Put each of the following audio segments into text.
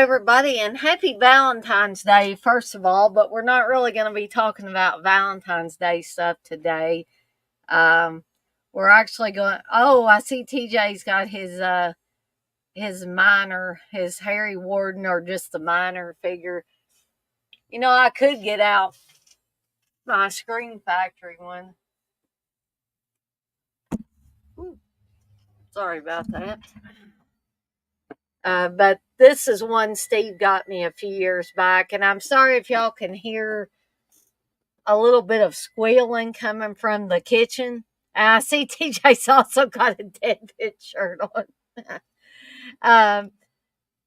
everybody, and happy Valentine's Day, first of all. But we're not really going to be talking about Valentine's Day stuff today. Um, we're actually going. Oh, I see TJ's got his minor, his Harry Warden, or just the minor figure. You know, I could get out my Screen Factory one. Ooh, sorry about that. But this is one Steve got me a few years back, and I'm sorry if y'all can hear a little bit of squealing coming from the kitchen. And I see TJ's also got a Deadpit shirt on. um,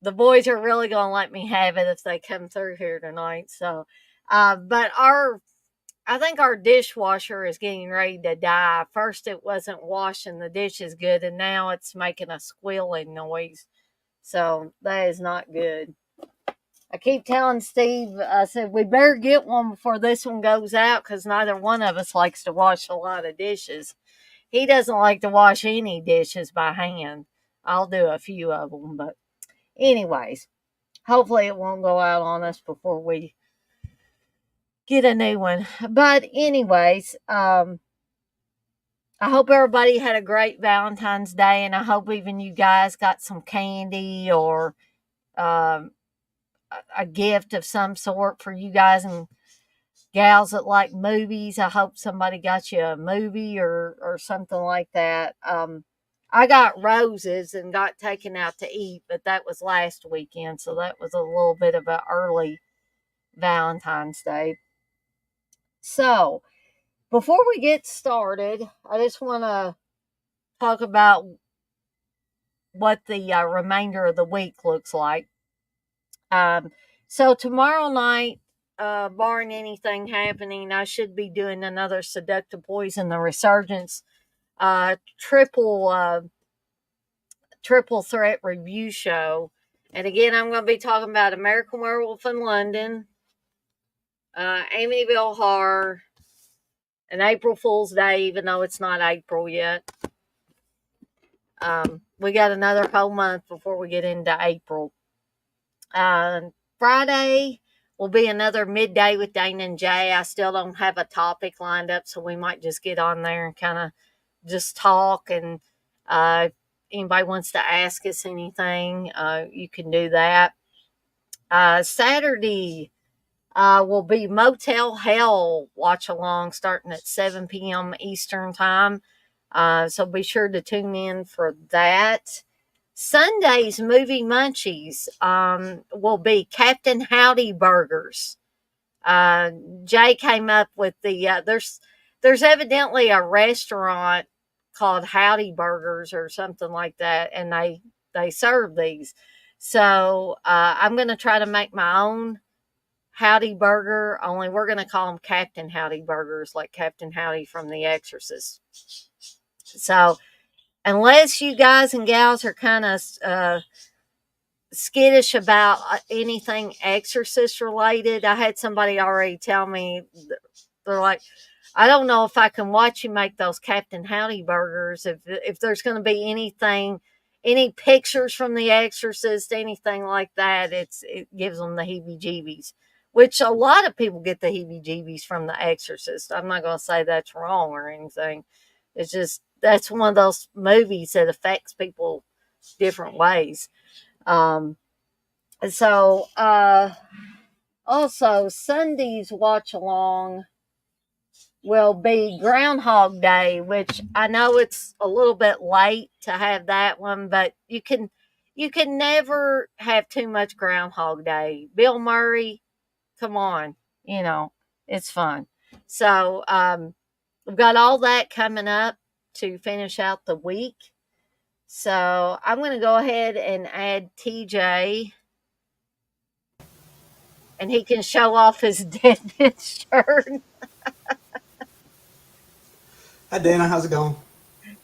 the boys are really going to let me have it if they come through here tonight. So, but I think our dishwasher is getting ready to die. First, it wasn't washing the dishes good, and now it's making a squealing noise. So that is not good. I keep telling Steve, I said, we better get one before this one goes out because neither one of us likes to wash a lot of dishes. He doesn't like to wash any dishes by hand. I'll do a few of them, but anyways, hopefully it won't go out on us before we get a new one. But anyways, I hope everybody had a great Valentine's Day, and I hope even you guys got some candy or um, a gift of some sort for you guys and gals that like movies. I hope somebody got you a movie or something like that. I got roses and got taken out to eat, but that was last weekend, so that was a little bit of an early Valentine's Day. So, before we get started, I just want to talk about what the remainder of the week looks like. So tomorrow night, barring anything happening, I should be doing another Seductive Poison, the Resurgence triple threat review show. And again, I'm going to be talking about American Werewolf in London, Amityville Horror, and April Fool's Day, even though it's not April yet. We got another whole month before we get into April. Friday will be another midday with Dana and Jay. I still don't have a topic lined up, so we might just get on there and kind of just talk. And if anybody wants to ask us anything, you can do that. Saturday will be Motel Hell watch along starting at 7 p.m. Eastern time. So be sure to tune in for that. Sunday's movie munchies will be Captain Howdy Burgers. Jay came up with the there's evidently a restaurant called Howdy Burgers or something like that, and they serve these. So I'm going to try to make my own Howdy Burger, only we're going to call them Captain Howdy Burgers, like Captain Howdy from The Exorcist. So unless you guys and gals are kind of skittish about anything Exorcist related, I had somebody already tell me, they're like, I don't know if I can watch you make those Captain Howdy Burgers if there's going to be anything, any pictures from The Exorcist, anything like that. It gives them the heebie-jeebies, which a lot of people get the heebie-jeebies from The Exorcist. I'm not going to say that's wrong or anything. It's just, that's one of those movies that affects people different ways. So also Sunday's watch along will be Groundhog Day, which I know it's a little bit late to have that one, but you can never have too much Groundhog Day. Bill Murray, come on, it's fun. So we've got all that coming up to finish out the week. So I'm going to go ahead and add TJ, and he can show off his Deadpit shirt. Hi, Dana. How's it going?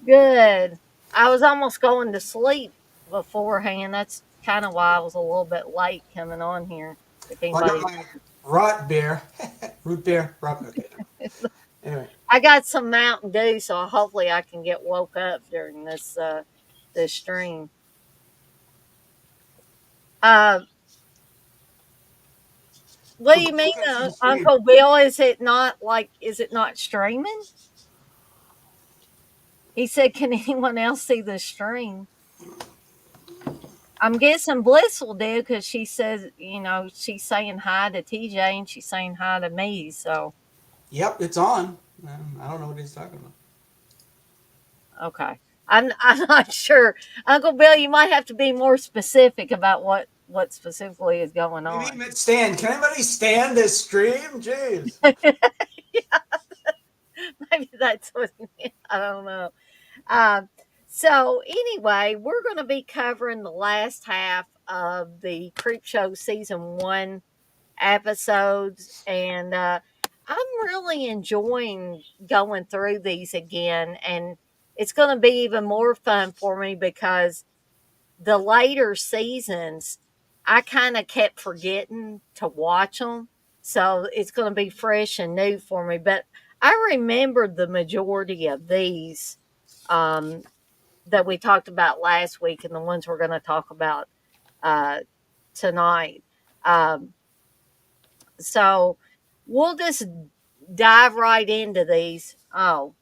Good. I was almost going to sleep beforehand. That's kind of why I was a little bit late coming on here. If Well, I got anybody, my rot beer. Root beer. Rot. Okay. Anyway. I got some Mountain Dew, so hopefully I can get woke up during this stream. What So do you Bill mean, can't see the stream. Uncle Bill? Is it not streaming? He said, "Can anyone else see the stream?" I'm guessing Bliss will do because she says, she's saying hi to TJ and she's saying hi to me. So, Yep, it's on. I don't know what he's talking about. okay. I'm not sure. Uncle Bill, you might have to be more specific about what specifically is going Maybe on. even stand. Can anybody stand this stream? Jeez. Maybe that's what he meant. I don't know. Um, so anyway, we're going to be covering the last half of the Creepshow season 1 episodes, and I'm really enjoying going through these again, and it's going to be even more fun for me because the later seasons I kind of kept forgetting to watch them, so it's going to be fresh and new for me. But I remembered the majority of these um, that we talked about last week, and the ones we're going to talk about uh, tonight. Um, so we'll just dive right into these. Oh,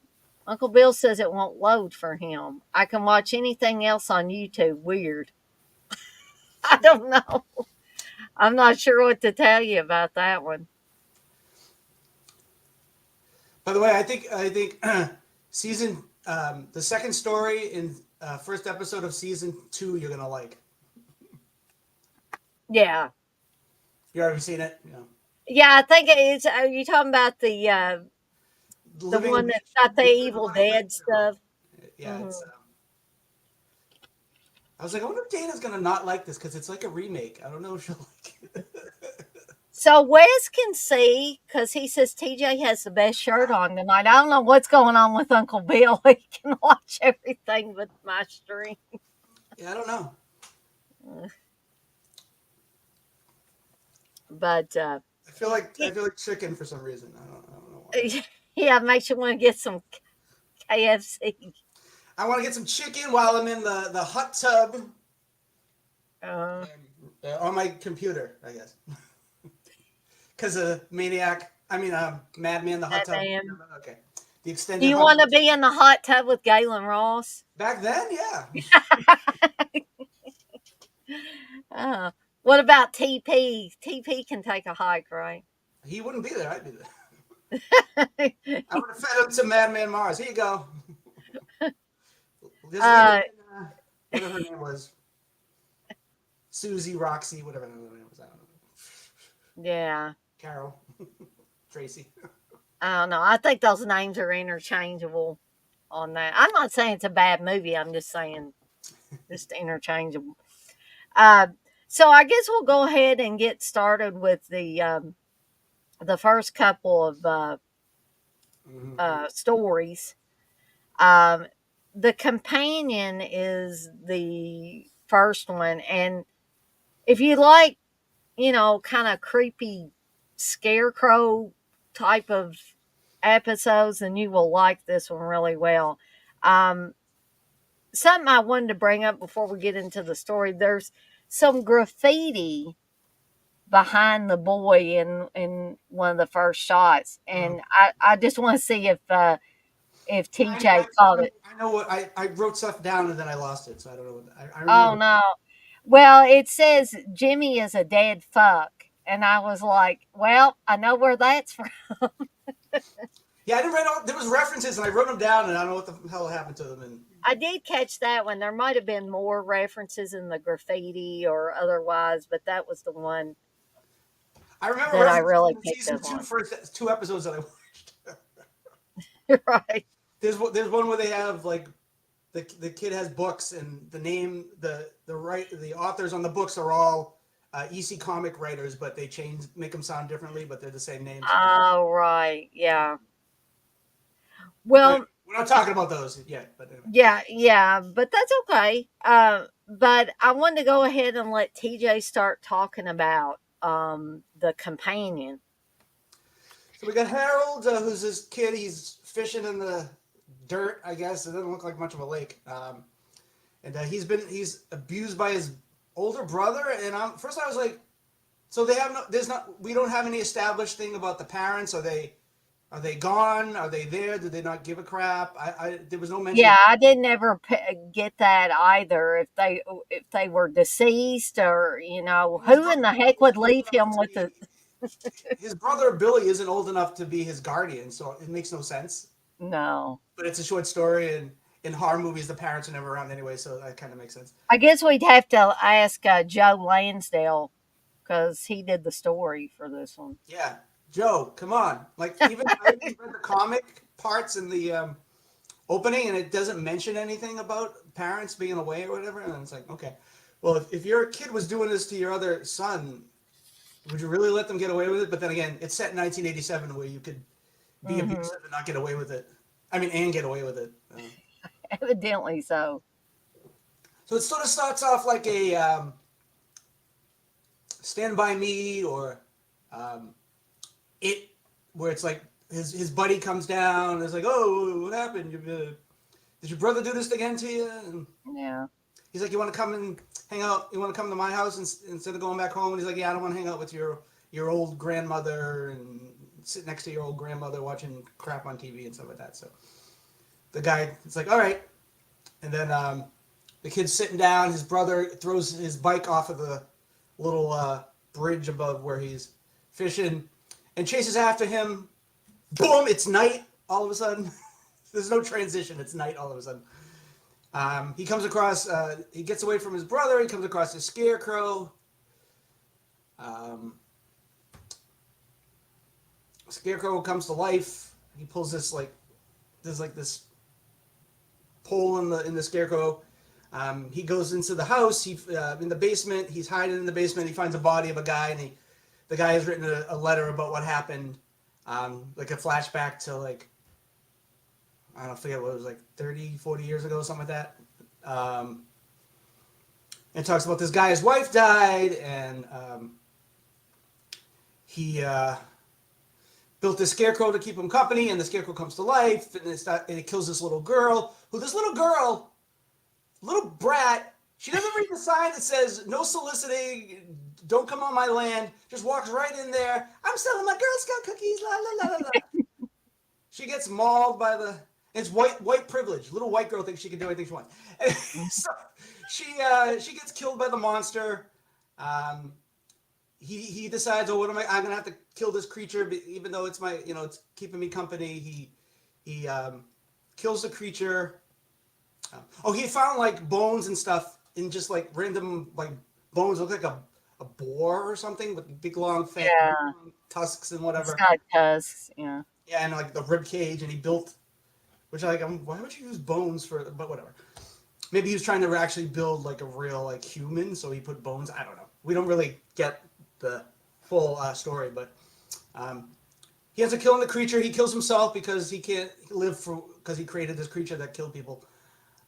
Uncle Bill says it won't load for him. I can watch anything else on YouTube. Weird. I don't know. I'm not sure what to tell you about that one. By the way, I think season the second story in first episode of season 2 you're gonna like. Yeah. You already seen it? Yeah. Yeah, I think it's. Are you talking about the Living one that's got the Living Evil Life with Dead Carol. stuff? Yeah, Hmm. it's. I was like, I wonder if Dana's gonna not like this because it's like a remake. I don't know if she'll like it. So Wes can see because he says TJ has the best shirt on tonight. I don't know what's going on with Uncle Bill. He can watch everything but my stream. Yeah, I don't know. But I feel like chicken for some reason. I don't know why. yeah, it makes you want to get some KFC. I want to get some chicken while I'm in the hot tub Uh, on my computer, I guess. Because Maniac, Madman, the hot that tub. man. Okay. The Do extended you hot want tub. to be in the hot tub with Galen Ross? Back then, yeah. uh, what about TP? TP can take a hike, right? He wouldn't be there. I'd be there. I would have fed him to Madman Mars. Here you go. Just leave it uh, in, whatever her name was. Susie, Roxy, whatever her name was. I don't know. yeah. Carol, Tracy. I don't know. I think those names are interchangeable on that. I'm not saying it's a bad movie. I'm just saying just interchangeable. Uh, so I guess we'll go ahead and get started with the first couple of Mm-hmm. stories. Um, the companion is the first one, and if you like, kind of creepy scarecrow type of episodes, then you will like this one really well. Um, Something I wanted to bring up before we get into the story, there's some graffiti behind the boy in one of the first shots, Mm-hmm. and I just want to see if Yeah, TJ caught it. I know what I wrote stuff down and then I lost it, so I don't know. I Oh remember. no. Well, it says Jimmy is a dead fuck. And I was like, well, I know where that's from. Yeah, I didn't write all. There was references and I wrote them down and I don't know what the hell happened to them. And I did catch that one. There might have been more references in the graffiti or otherwise, but that was the one I remember that I references really in picked season up two on. first 2 episodes that I watched. Right. There's one where they have like the kid has books and the name the authors on the books are all EC comic writers, but they make them sound differently, but they're the same names. Oh, right. Yeah. But Well, we're not talking about those yet. But anyway, yeah, but that's okay. But I wanted to go ahead and let TJ start talking about the companion. so we got Harold, who's this kid. He's fishing in the dirt, I guess. It doesn't look like much of a lake. And he's abused by his older brother. And first I was like, So they have no. There's not. We don't have any established thing about the parents. Are they gone? Are they there? Do they not give a crap? There was no mention of. Yeah, I didn't ever get that either. If they were deceased, or His who in brother the Billy heck would isn't old leave enough him to with the? be. His brother Billy isn't old enough to be his guardian, so it makes no sense. No. But it's a short story, and in horror movies, the parents are never around anyway, so that kind of makes sense. I guess we'd have to ask Joe Lansdale because he did the story for this one. Yeah, Joe, come on! Like even I even read the comic parts in the opening, and it doesn't mention anything about parents being away or whatever. And it's like, okay, well, if your kid was doing this to your other son, would you really let them get away with it? But then again, it's set in 1987 where you could be Hmm. abusive and not get away with it. I mean, and get away with it. Evidently so. So it sort of starts off like a Stand By Me or um, It, where it's like his buddy comes down and it's like, oh, what happened? Did your brother do this again to you? And Yeah. he's like, you want to come and hang out? You want to come to my house instead of going back home? And he's like, yeah, I don't want to hang out with your old grandmother and sit next to your old grandmother watching crap on TV and stuff like that. So the guy, it's like, all right. And then the kid's sitting down. His brother throws his bike off of the little bridge above where he's fishing and chases after him. Boom! It's night all of a sudden. There's no transition. It's night all of a sudden. He comes across. He gets away from his brother. He comes across a scarecrow. Um, Scarecrow comes to life. He pulls this like there's like this pole in the scarecrow. He goes into the house. He in the basement. He's hiding in the basement. He finds a body of a guy, and the guy has written a letter about what happened, like a flashback to like I don't forget what it was like 30, 40 years ago, something like that. Um, and talks about this guy. His wife died, and he built this scarecrow to keep him company. And the scarecrow comes to life, and it kills this little girl. This little girl, little brat, she doesn't read the sign that says no soliciting, don't come on my land. Just walks right in there. I'm selling my Girl Scout cookies. La la la la la. She gets mauled by the. It's white privilege. Little white girl thinks she can do anything she wants. So she gets killed by the monster. Um, he decides, oh, what am I? I'm gonna have to kill this creature, even though it's my it's keeping me company. He kills the creature. Oh, he found like bones and stuff in just like random like bones. Look like a boar or something with big long fat Yeah. tusks and It's whatever. got tusks. Yeah. Yeah, and like the rib cage, and he built. Which like, why would you use bones for? But whatever. Maybe he was trying to actually build like a real like human, so he put bones. I don't know. We don't really get the full story, but um, he ends up killing the creature. He kills himself because he can't live for because he created this creature that killed people.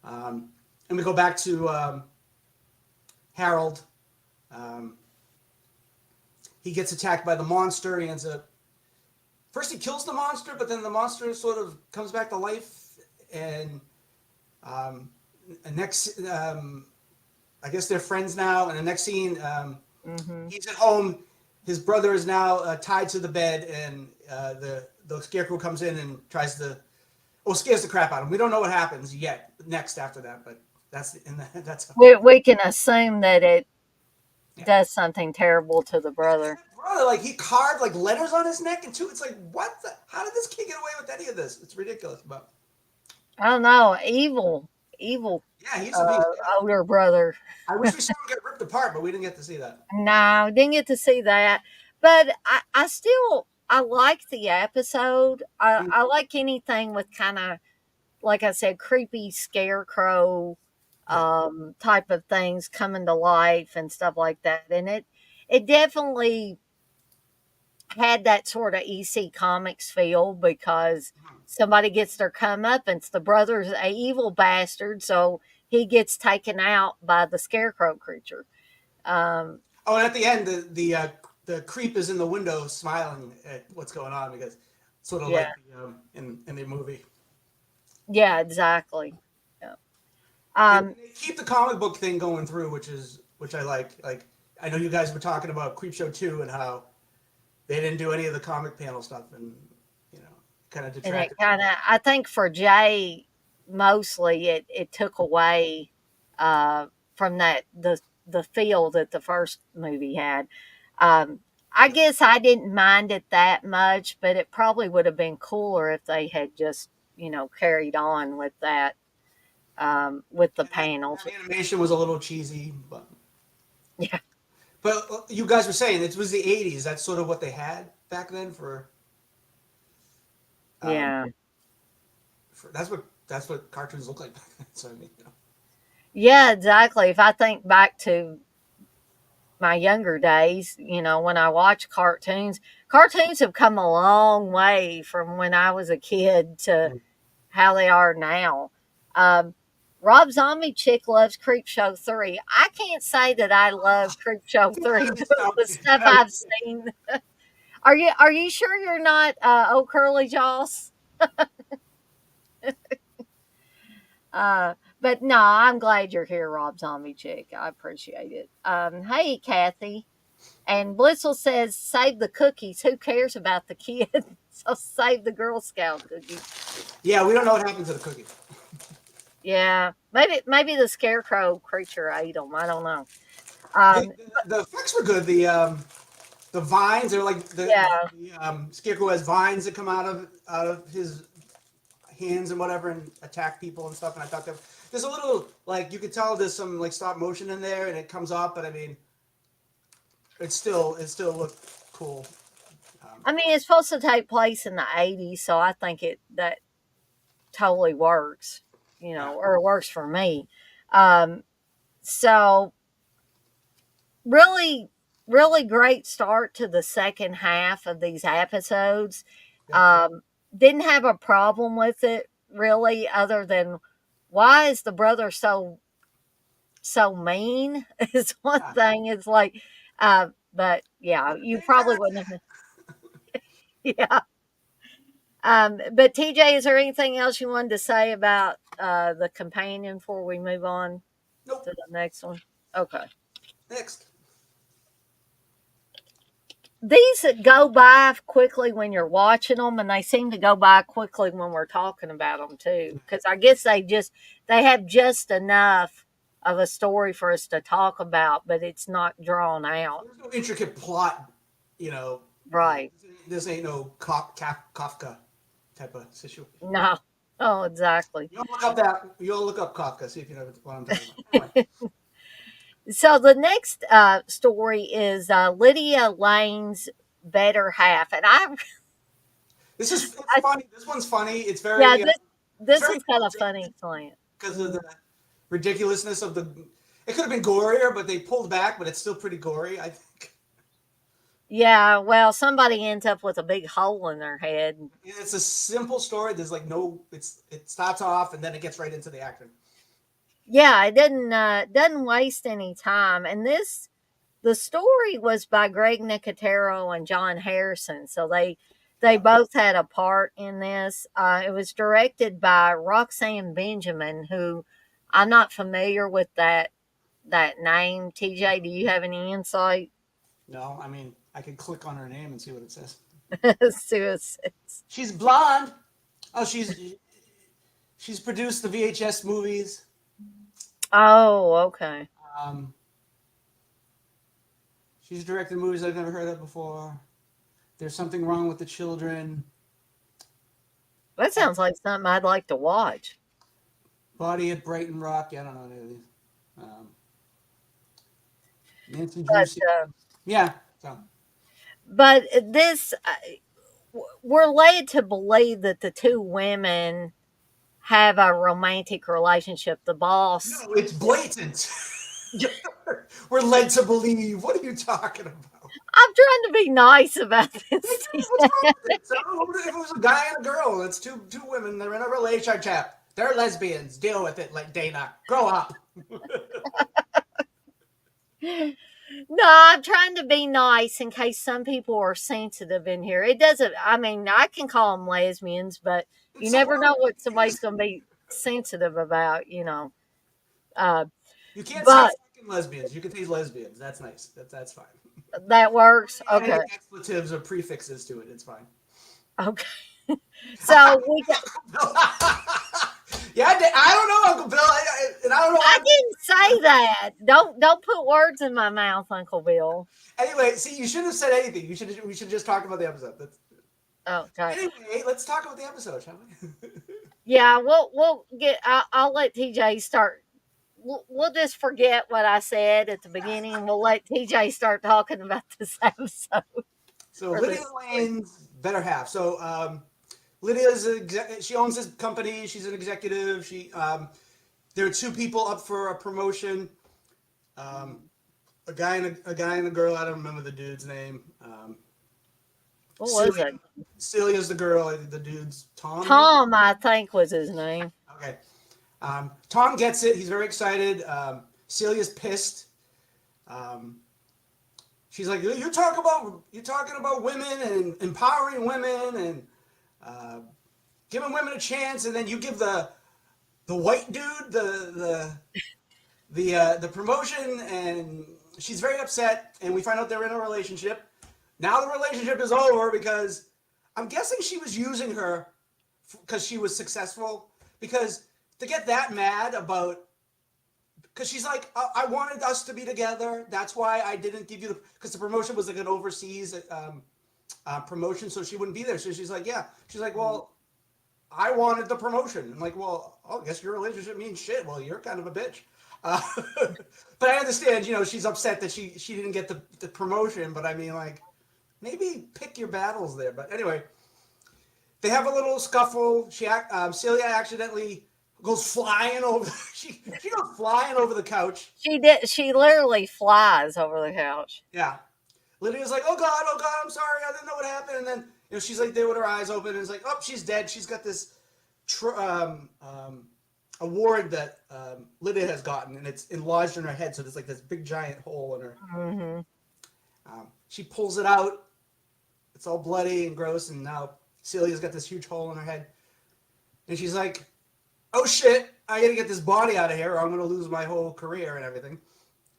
And we go back to Harold. Um, he gets attacked by the monster. He ends up first he kills the monster, but then the monster sort of comes back to life. And um, next, I guess they're friends now. And the next scene, Hmm. he's at home. His brother is now tied to the bed, and the scarecrow comes in and tries to, well, scares the crap out of him. We don't know what happens yet. Next after that, but that's We can assume that it yeah. does something terrible to the And brother. the brother, like he carved like letters on his neck and two. It's like what? How did this kid get away with any of this? It's ridiculous. But I don't know. Evil yeah, he's a beast. Yeah. older brother. I wish we saw him get ripped apart, but we didn't get to see that. No, didn't get to see that. But I still I like the episode. I like anything with kind of, like I said, creepy scarecrow Yeah. type of things coming to life and stuff like that. And it definitely had that sort of EC Comics feel because somebody gets their comeuppance. The brother's a evil bastard, so he gets taken out by the scarecrow creature. Um, Oh, and at the end, the creep is in the window smiling at what's going on because sort of yeah, like in the movie. yeah, exactly. Yeah. And Um, they keep the comic book thing going through, which I like. Like I know you guys were talking about Creepshow 2 and how they didn't do any of the comic panel stuff, and you know, kind of And it detracted from kind of, that. I think for Jay, mostly it took away uh, from the feel that the first movie had. Um, I guess I didn't mind it that much, but it probably would have been cooler if they had just, carried on with that, with the Yeah, panels. that animation was a little cheesy, Yeah, but you guys were saying it was the '80s. That's sort of what they had back then um, yeah, for that's what cartoons look like back then. So I mean, yeah, exactly. If I think back to my younger days, when I watch cartoons have come a long way from when I was a kid to how they are now. Um, Rob Zombie Chick loves Creepshow 3. I can't say that I love Creepshow 3, the stuff I've seen. Are you sure you're not old curly jaws? But no, I'm glad you're here, Rob Zombie Chick. I appreciate it. Hey, Kathy. And Blissel says, save the cookies. Who cares about the kids? So save the Girl Scout cookies. yeah, we don't know what happened to the cookie. Yeah, maybe the scarecrow creature ate them. I don't know. The, Um, the effects were good. The vines, they're like yeah, Scarecrow has vines that come out of his hands and whatever and attack people and stuff. And I thought that there's a little like you could tell there's some like stop motion in there and it comes up, but I mean it still looked cool. Um, I mean it's supposed to take place in the '80s, so I think that totally works. yeah, Or it works for me. Um, so really, really great start to the second half of these episodes. yeah, Um, didn't have a problem with it really, other than why is the brother so mean? Is one yeah. thing. It's like, but yeah, What a you big probably wouldn't character. have. Yeah. But TJ, is there anything else you wanted to say about the companion before we move on Nope. to the next one? Okay. Next. These go by quickly when you're watching them, and they seem to go by quickly when we're talking about them too. Because I guess they have just enough of a story for us to talk about, but it's not drawn out. There's no intricate plot, you know. Right. This ain't no Kafka type of situation. No. Oh, exactly. You'll look up Kafka, see if you know what I'm talking about. Anyway, So the next story is Lydia Lane's better half, and it's I funny. This one's funny. yeah, It's this very one's got a dated funny slant. because of the ridiculousness of the. It could have been gorier, but they pulled back. But it's still pretty gory, I think. Yeah, well, somebody ends up with a big hole in their head. And it's a simple story. There's like no. It starts off and then it gets right into the action. Yeah, it doesn't waste any time. And the story was by Greg Nicotero and John Harrison, so they Yeah. both had a part in this. It was directed by Roxanne Benjamin, who I'm not familiar with that name. TJ, do you have any insight? No, I mean I can click on her name and see what it says. Suicide. She's blonde. Oh, she's produced the VHS movies. Oh, okay. Um, she's directed movies I've never heard of before. There's something wrong with the children. That sounds like something I'd like to watch. Body at Brighton Rock. Yeah, I don't know any of these. Um, Nancy Drew But series. Yeah. So but this we're led to believe that the two women have a romantic relationship. The boss. no, it's blatant. We're led to believe. What are you talking about? I'm trying to be nice about this. What's wrong with it? So, if it was a guy and a girl, it's two women. They're in a relationship. They're lesbians. Deal with it, like Dana. Grow up. No, I'm trying to be nice in case some people are sensitive in here. It doesn't, I mean, I can call them lesbians, but you So never what? know what somebody's going to be sensitive about. Uh, You can't say but lesbians. You can tease lesbians. That's nice. That's fine. That works. Add Okay. any expletives or prefixes to it. It's fine. Okay. So we got, Yeah, I don't know, Uncle Bill, and I don't know I why. didn't say that. Don't put words in my mouth, Uncle Bill. Anyway, see, you shouldn't have said anything. We should just talk about the episode. Okay. Anyway, let's talk about the episode, shall we? Yeah, we'll get. I'll let TJ start. We'll just forget what I said at the beginning, and we'll let TJ start talking about this episode So or Lydia this story. Lane's better half. So Lydia's she owns this company. She's an executive. There are two people up for a promotion. Um, a guy and a girl. I don't remember the dude's name. What was Celia, it? Celia's the girl. I think the dude's Tom. Maybe? Tom, I think was his name. Okay. Tom gets it. He's very excited. Celia's pissed. Um, she's like, "You're talking about women and empowering women and uh, giving women a chance, and then you give the white dude the promotion." And she's very upset. And we find out they're in a relationship. Now the relationship is over because I'm guessing she was using her because she was successful. Because to get that mad about, because she's like, I wanted us to be together. That's why I didn't give you because the promotion was like an overseas promotion, so she wouldn't be there. So she's like, yeah. She's like, well, I wanted the promotion. I'm like, well, I guess your relationship means shit. Well, you're kind of a bitch. Uh, but I understand, she's upset that she didn't get the promotion. But I mean, like, maybe pick your battles there. But anyway, they have a little scuffle. Celia accidentally goes flying over. She goes flying over the couch. She did. She literally flies over the couch. Yeah. Lydia's like, oh God, I'm sorry, I didn't know what happened. And then she's like there with her eyes open, and it's like, oh, she's dead. She's got this award that Lydia has gotten, and it's enlarged in her head, so there's like this big giant hole in her. Mm-hmm. She pulls it out. It's all bloody and gross, and now Celia's got this huge hole in her head, and she's like, oh shit, I gotta get this body out of here or I'm gonna lose my whole career and everything.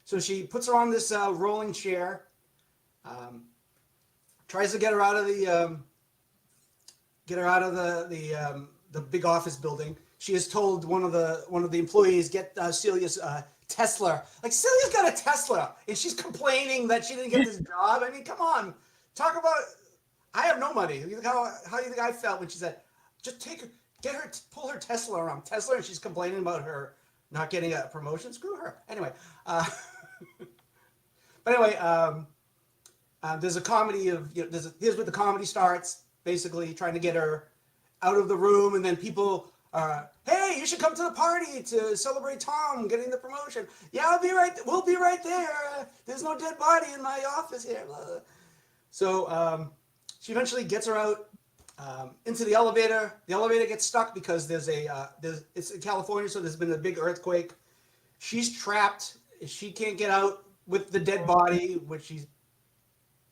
So she puts her on this rolling chair, tries to get her out of the big office building. She has told one of the employees, get Celia's Tesla. Like, Celia's got a Tesla and she's complaining that she didn't get this job. I mean, come on, talk about, I have no money. How do you think I felt when she said, just pull her Tesla around. Tesla, and she's complaining about her not getting a promotion. Screw her. Anyway, there's a comedy of, here's where the comedy starts, basically trying to get her out of the room, and then people are, hey, you should come to the party to celebrate Tom getting the promotion. Yeah, we'll be right there. There's no dead body in my office here. So she eventually gets her out into the elevator. The elevator gets stuck because it's in California, so there's been a big earthquake. She's trapped. She can't get out with the dead body,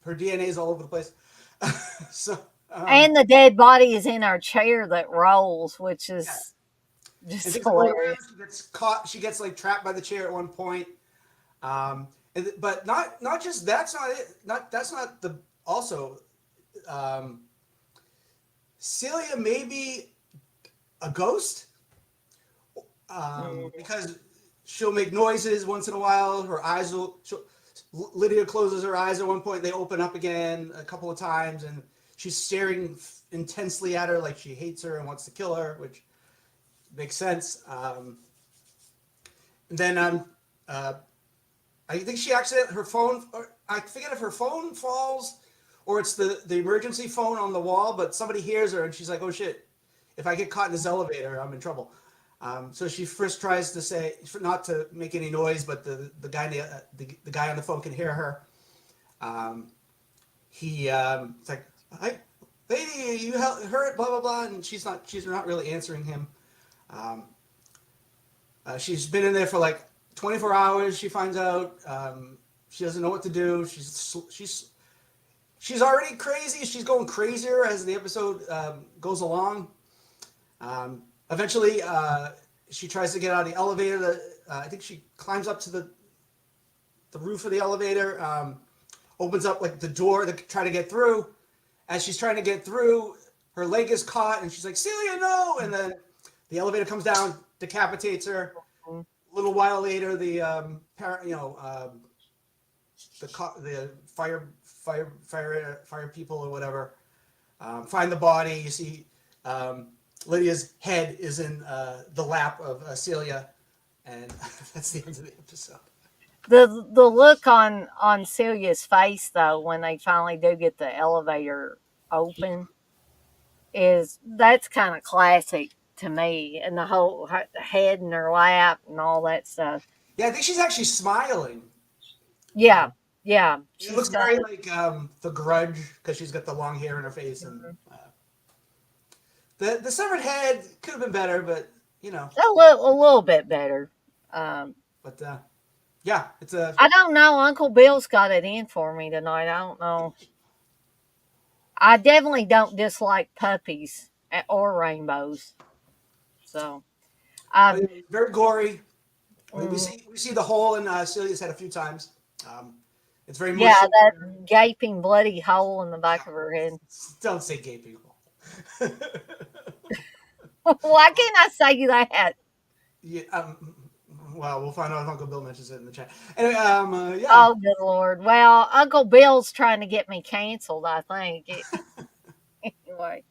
her DNA is all over the place. So And the dead body is in our chair that rolls, which is just hilarious. She gets caught. She gets like trapped by the chair at one point. But not just that's not it. That's not the also. Celia may be a ghost because she'll make noises once in a while. Lydia closes her eyes at one point. They open up again a couple of times, and she's staring intensely at her like she hates her and wants to kill her, which makes sense. And then I think she accidentally, her phone, I forget if her phone falls or it's the emergency phone on the wall, but somebody hears her and she's like, oh shit, if I get caught in this elevator, I'm in trouble. So she first tries to say, not to make any noise, but the guy on the phone can hear her. It's like, lady, you heard, blah, blah, blah. And she's not really answering him. She's been in there for like 24 hours. She finds out, she doesn't know what to do. She's already crazy. She's going crazier as the episode goes along. Eventually, she tries to get out of the elevator. I think she climbs up to the roof of the elevator, opens up like the door to try to get through. As she's trying to get through, her leg is caught, and she's like, "Celia, no!" And then the elevator comes down, decapitates her. A little while later, the the fire people or whatever find the body. You see Lydia's head is in the lap of Celia, and that's the end of the episode. The look on Celia's face though when they finally do get the elevator open is that's kind of classic to me, and the whole head in her lap and all that stuff. Yeah, I think she's actually smiling. Yeah, yeah, It she's looks done. very like The Grudge because she's got the long hair in her face, and the severed head could have been better, but you know. A little bit better. Um, But yeah, it's a. I don't know. Uncle Bill's got it in for me tonight. I don't know. I definitely don't dislike puppies or rainbows. So, um, Very gory. I mean, mm, we see the hole in Celia's head a few times. Um, it's very yeah, mushy. that gaping bloody hole in the back of her head. Don't say gay people. Why can't I say that? Yeah, well, we'll find out if Uncle Bill mentions it in the chat. Anyway, yeah. Oh, good Lord. Well, Uncle Bill's trying to get me canceled, I think. Anyway.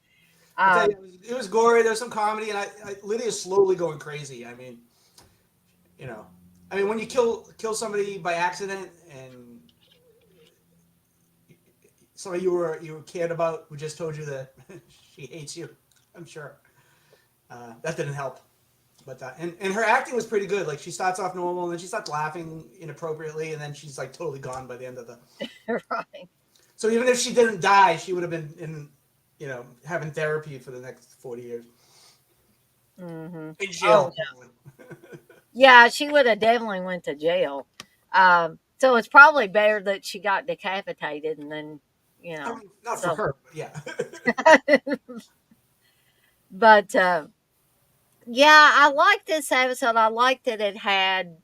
I tell you, Um, it was gory. There was some comedy, and Lydia's slowly going crazy. I mean, when you kill somebody by accident, and somebody you cared about who just told you that she hates you, I'm sure that didn't help. But and her acting was pretty good. Like she starts off normal, and then she starts laughing inappropriately, and then she's like totally gone by the end of the. right. So even if she didn't die, she would have been in, having therapy for the next 40 years. Mm-hmm. In Oh, jail. no. Yeah, she would have definitely went to jail. So it's probably better that she got decapitated and then, I mean, not for so. her, but yeah. But yeah, I liked this episode. I liked that it had,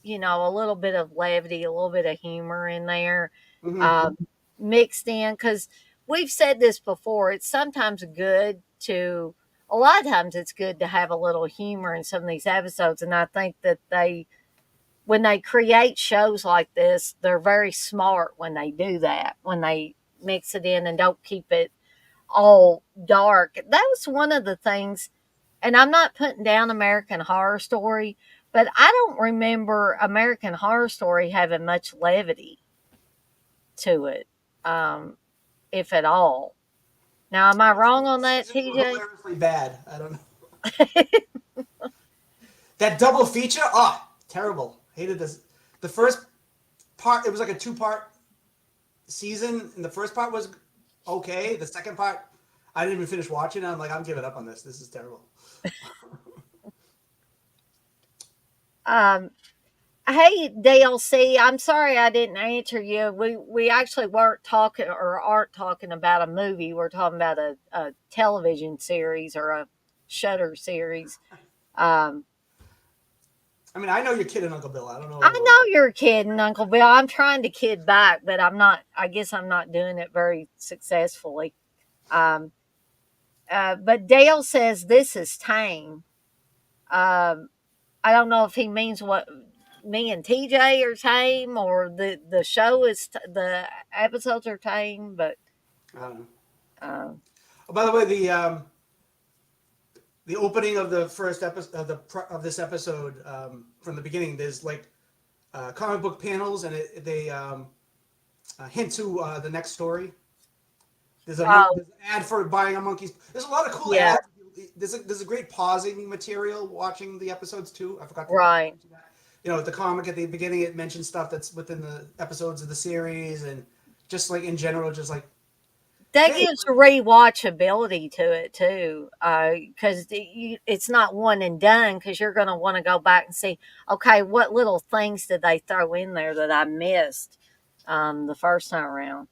a little bit of levity, a little bit of humor in there, hmm um, mixed in. Because we've said this before. It's sometimes good to, a lot of times, it's good to have a little humor in some of these episodes. And I think that when they create shows like this, they're very smart when they do that, when they mix it in and don't keep it all dark. That was one of the things, and I'm not putting down American Horror Story, but I don't remember American Horror Story having much levity to it, um, if at all. Now, am I wrong on that, Seasons were TJ? hilariously bad. I don't know. That double feature, terrible. Hated this. The first part, it was like a two-part season, and the first part was okay. The second part, I didn't even finish watching it. I'm like, I'm giving up on this. This is terrible. um, Hey, DLC, I'm sorry I didn't answer you. We actually weren't talking or aren't talking about a movie. We're talking about a television series or a Shutter series. Um, I mean, I know you're kidding, Uncle Bill. I don't I know. know you're kidding, Uncle Bill. I'm trying to kid back, but I'm not. I guess I'm not doing it very successfully. Um, but Dale says this is tame. Um, I don't know if he means what me and TJ are tame or the show is the episodes are tame, but I don't know. uh, Oh, by the way, the opening of the first episode of this episode, from the beginning, there's like comic book panels, and they hint to the next story. oh There's an ad for buying a monkey's. There's a lot of cool yeah, ads. There's a great pausing material watching the episodes too. I forgot to right. mention that. The comic at the beginning, it mentions stuff that's within the episodes of the series, and just like in general, just like, That hey, gives rewatchability to it too, because it's not one and done. Because you're going to want to go back and see, okay, what little things did they throw in there that I missed the first time around.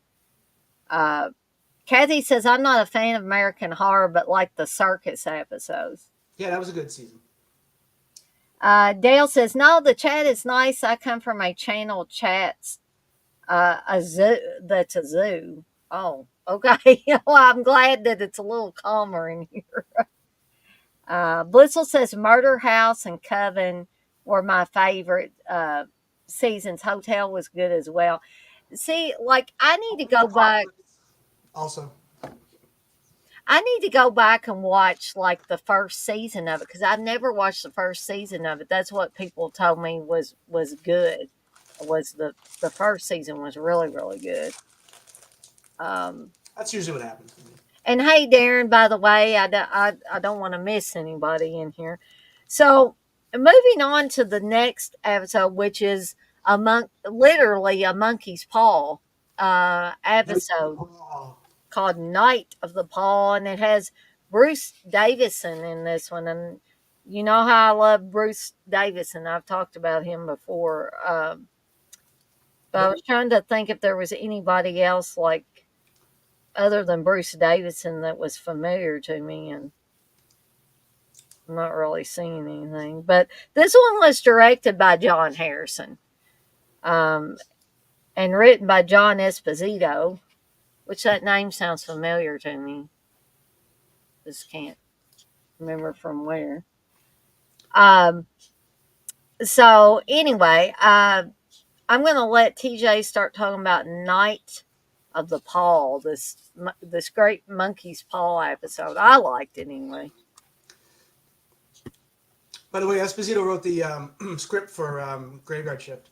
Uh, Kathy says I'm not a fan of American Horror, but like the circus episodes. yeah, that was a good season. Dale says, no, the chat is nice. I come from a channel chats a zoo. That's a zoo. Oh, okay. Well, I'm glad that it's a little calmer in here. Blissel says Murder House and Coven were my favorite seasons. Hotel was good as well. See, like I need to go back. Also, I need to go back and watch like the first season of it because I've never watched the first season of it. That's what people told me was good. Was the first season was really good. Um, that's usually what happens. and hey, Darren, by the way, I don't want to miss anybody in here. So moving on to the next episode, which is literally a monkey's paw episode Oh, called Night of the Paw, and it has Bruce Davison in this one. And you know how I love Bruce Davison. I've talked about him before. But I was trying to think if there was anybody else like other than Bruce Davison that was familiar to me, and I'm not really seeing anything. But this one was directed by John Harrison, um, and written by John Esposito, which that name sounds familiar to me. Just can't remember from where. Um, so anyway, I'm going to let TJ start talking about Night of the Paw, this great monkey's paw episode. I liked it anyway. by the way, Esposito wrote the script for Graveyard Shift,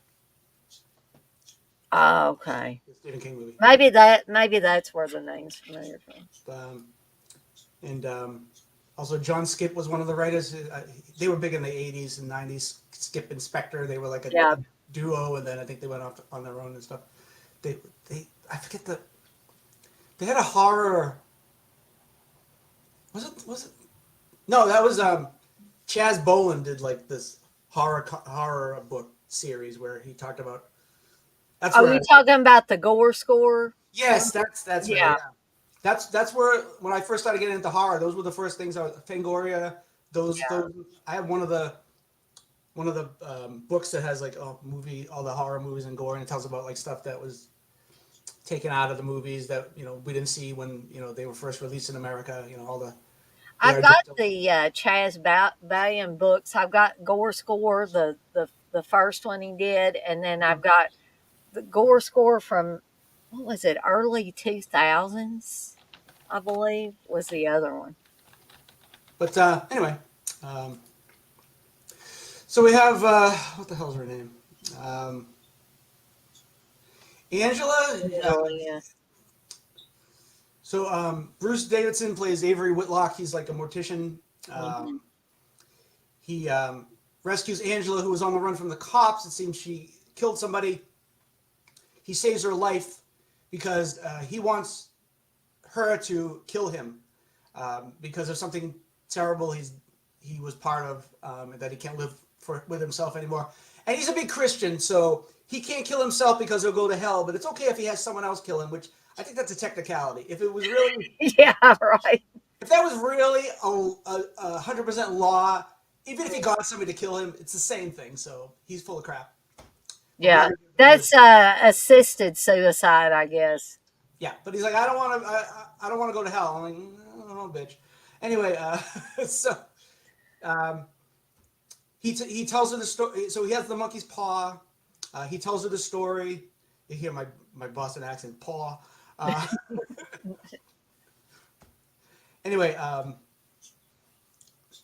Oh, okay. the Stephen King movie. Maybe that's where the name's familiar from. And also John Skip was one of the writers. They were big in the 80s and 90s. Skip and Spectre, they were like a duo, and then I think they went off on their own and stuff. They I forget they had a horror. Was it? No, that was Chaz Boland did like this horror book series where he talked about. That's Oh, you talking about the Gore Score? Yes, that's right. Yeah. That's where when I first started getting into horror, those were the first things. Fangoria, those. I have one of the books that has like all the horror movies and gore, and it tells about like stuff that was taken out of the movies that we didn't see when they were first released in America. All the. I've got the Chaz Valiant books. I've got Gore Score, the first one he did, and then I've got the Gore Score from what was it, early 2000s, I believe, was the other one. But anyway, so we have what the hell's her name? Angela. Yeah. So Bruce Davidson plays Avery Whitlock. He's like a mortician. He rescues Angela, who was on the run from the cops. It seems she killed somebody. He saves her life because he wants her to kill him because of something terrible he was part of, that he can't live with himself anymore. And he's a big Christian, so he can't kill himself because he'll go to hell, but it's okay if he has someone else kill him, which I think that's a technicality. If it was really... Yeah, right. If that was really a 100% law, even if he got somebody to kill him, it's the same thing, so he's full of crap. Yeah, that's assisted suicide, I guess. Yeah, but he's like, I don't want to go to hell. I'm like, oh, bitch. Anyway, so he tells her the story. So he has the monkey's paw. He tells her the story. You hear my Boston accent, paw. Anyway,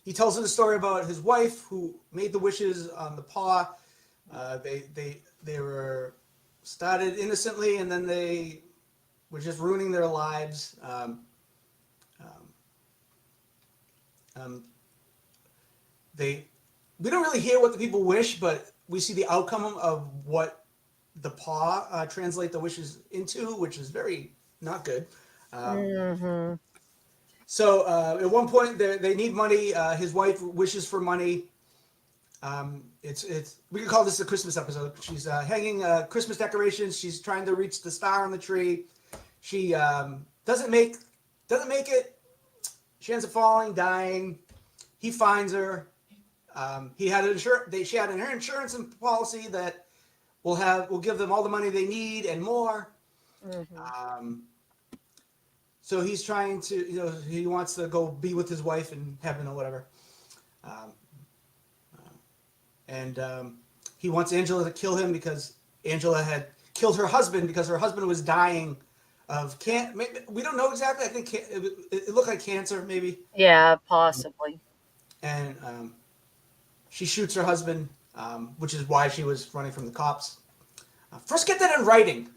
he tells her the story about his wife who made the wishes on the paw. They were started innocently, and then they were just ruining their lives. We don't really hear what the people wish, but we see the outcome of what the paw translate the wishes into, which is very not good. So at one point they need money. His wife wishes for money. It's we can call this a Christmas episode. She's hanging Christmas decorations. She's trying to reach the star on the tree. She doesn't make it. She ends up falling, dying. He finds her. he had she had an insurance policy that will give them all the money they need and more. Mm-hmm. Um, so he's trying to, he wants to go be with his wife in heaven or whatever. Um, and he wants Angela to kill him because Angela had killed her husband because her husband was dying of we don't know exactly. I think it looked like cancer, maybe. Yeah, possibly. And she shoots her husband, which is why she was running from the cops. First, get that in writing.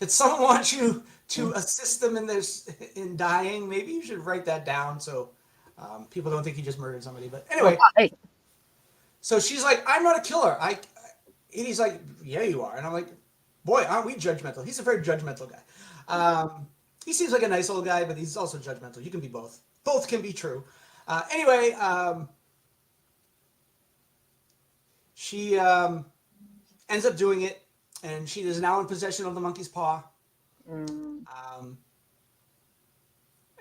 If someone wants you to assist them in dying, maybe you should write that down so people don't think you just murdered somebody. But anyway, Right. so she's like, "I'm not a killer." And he's like, "Yeah, you are." And I'm like, "Boy, aren't we judgmental?" He's a very judgmental guy. He seems like a nice old guy, but he's also judgmental. You can be both. Both can be true. Anyway, she ends up doing it, and she is now in possession of the monkey's paw. Mm. Um,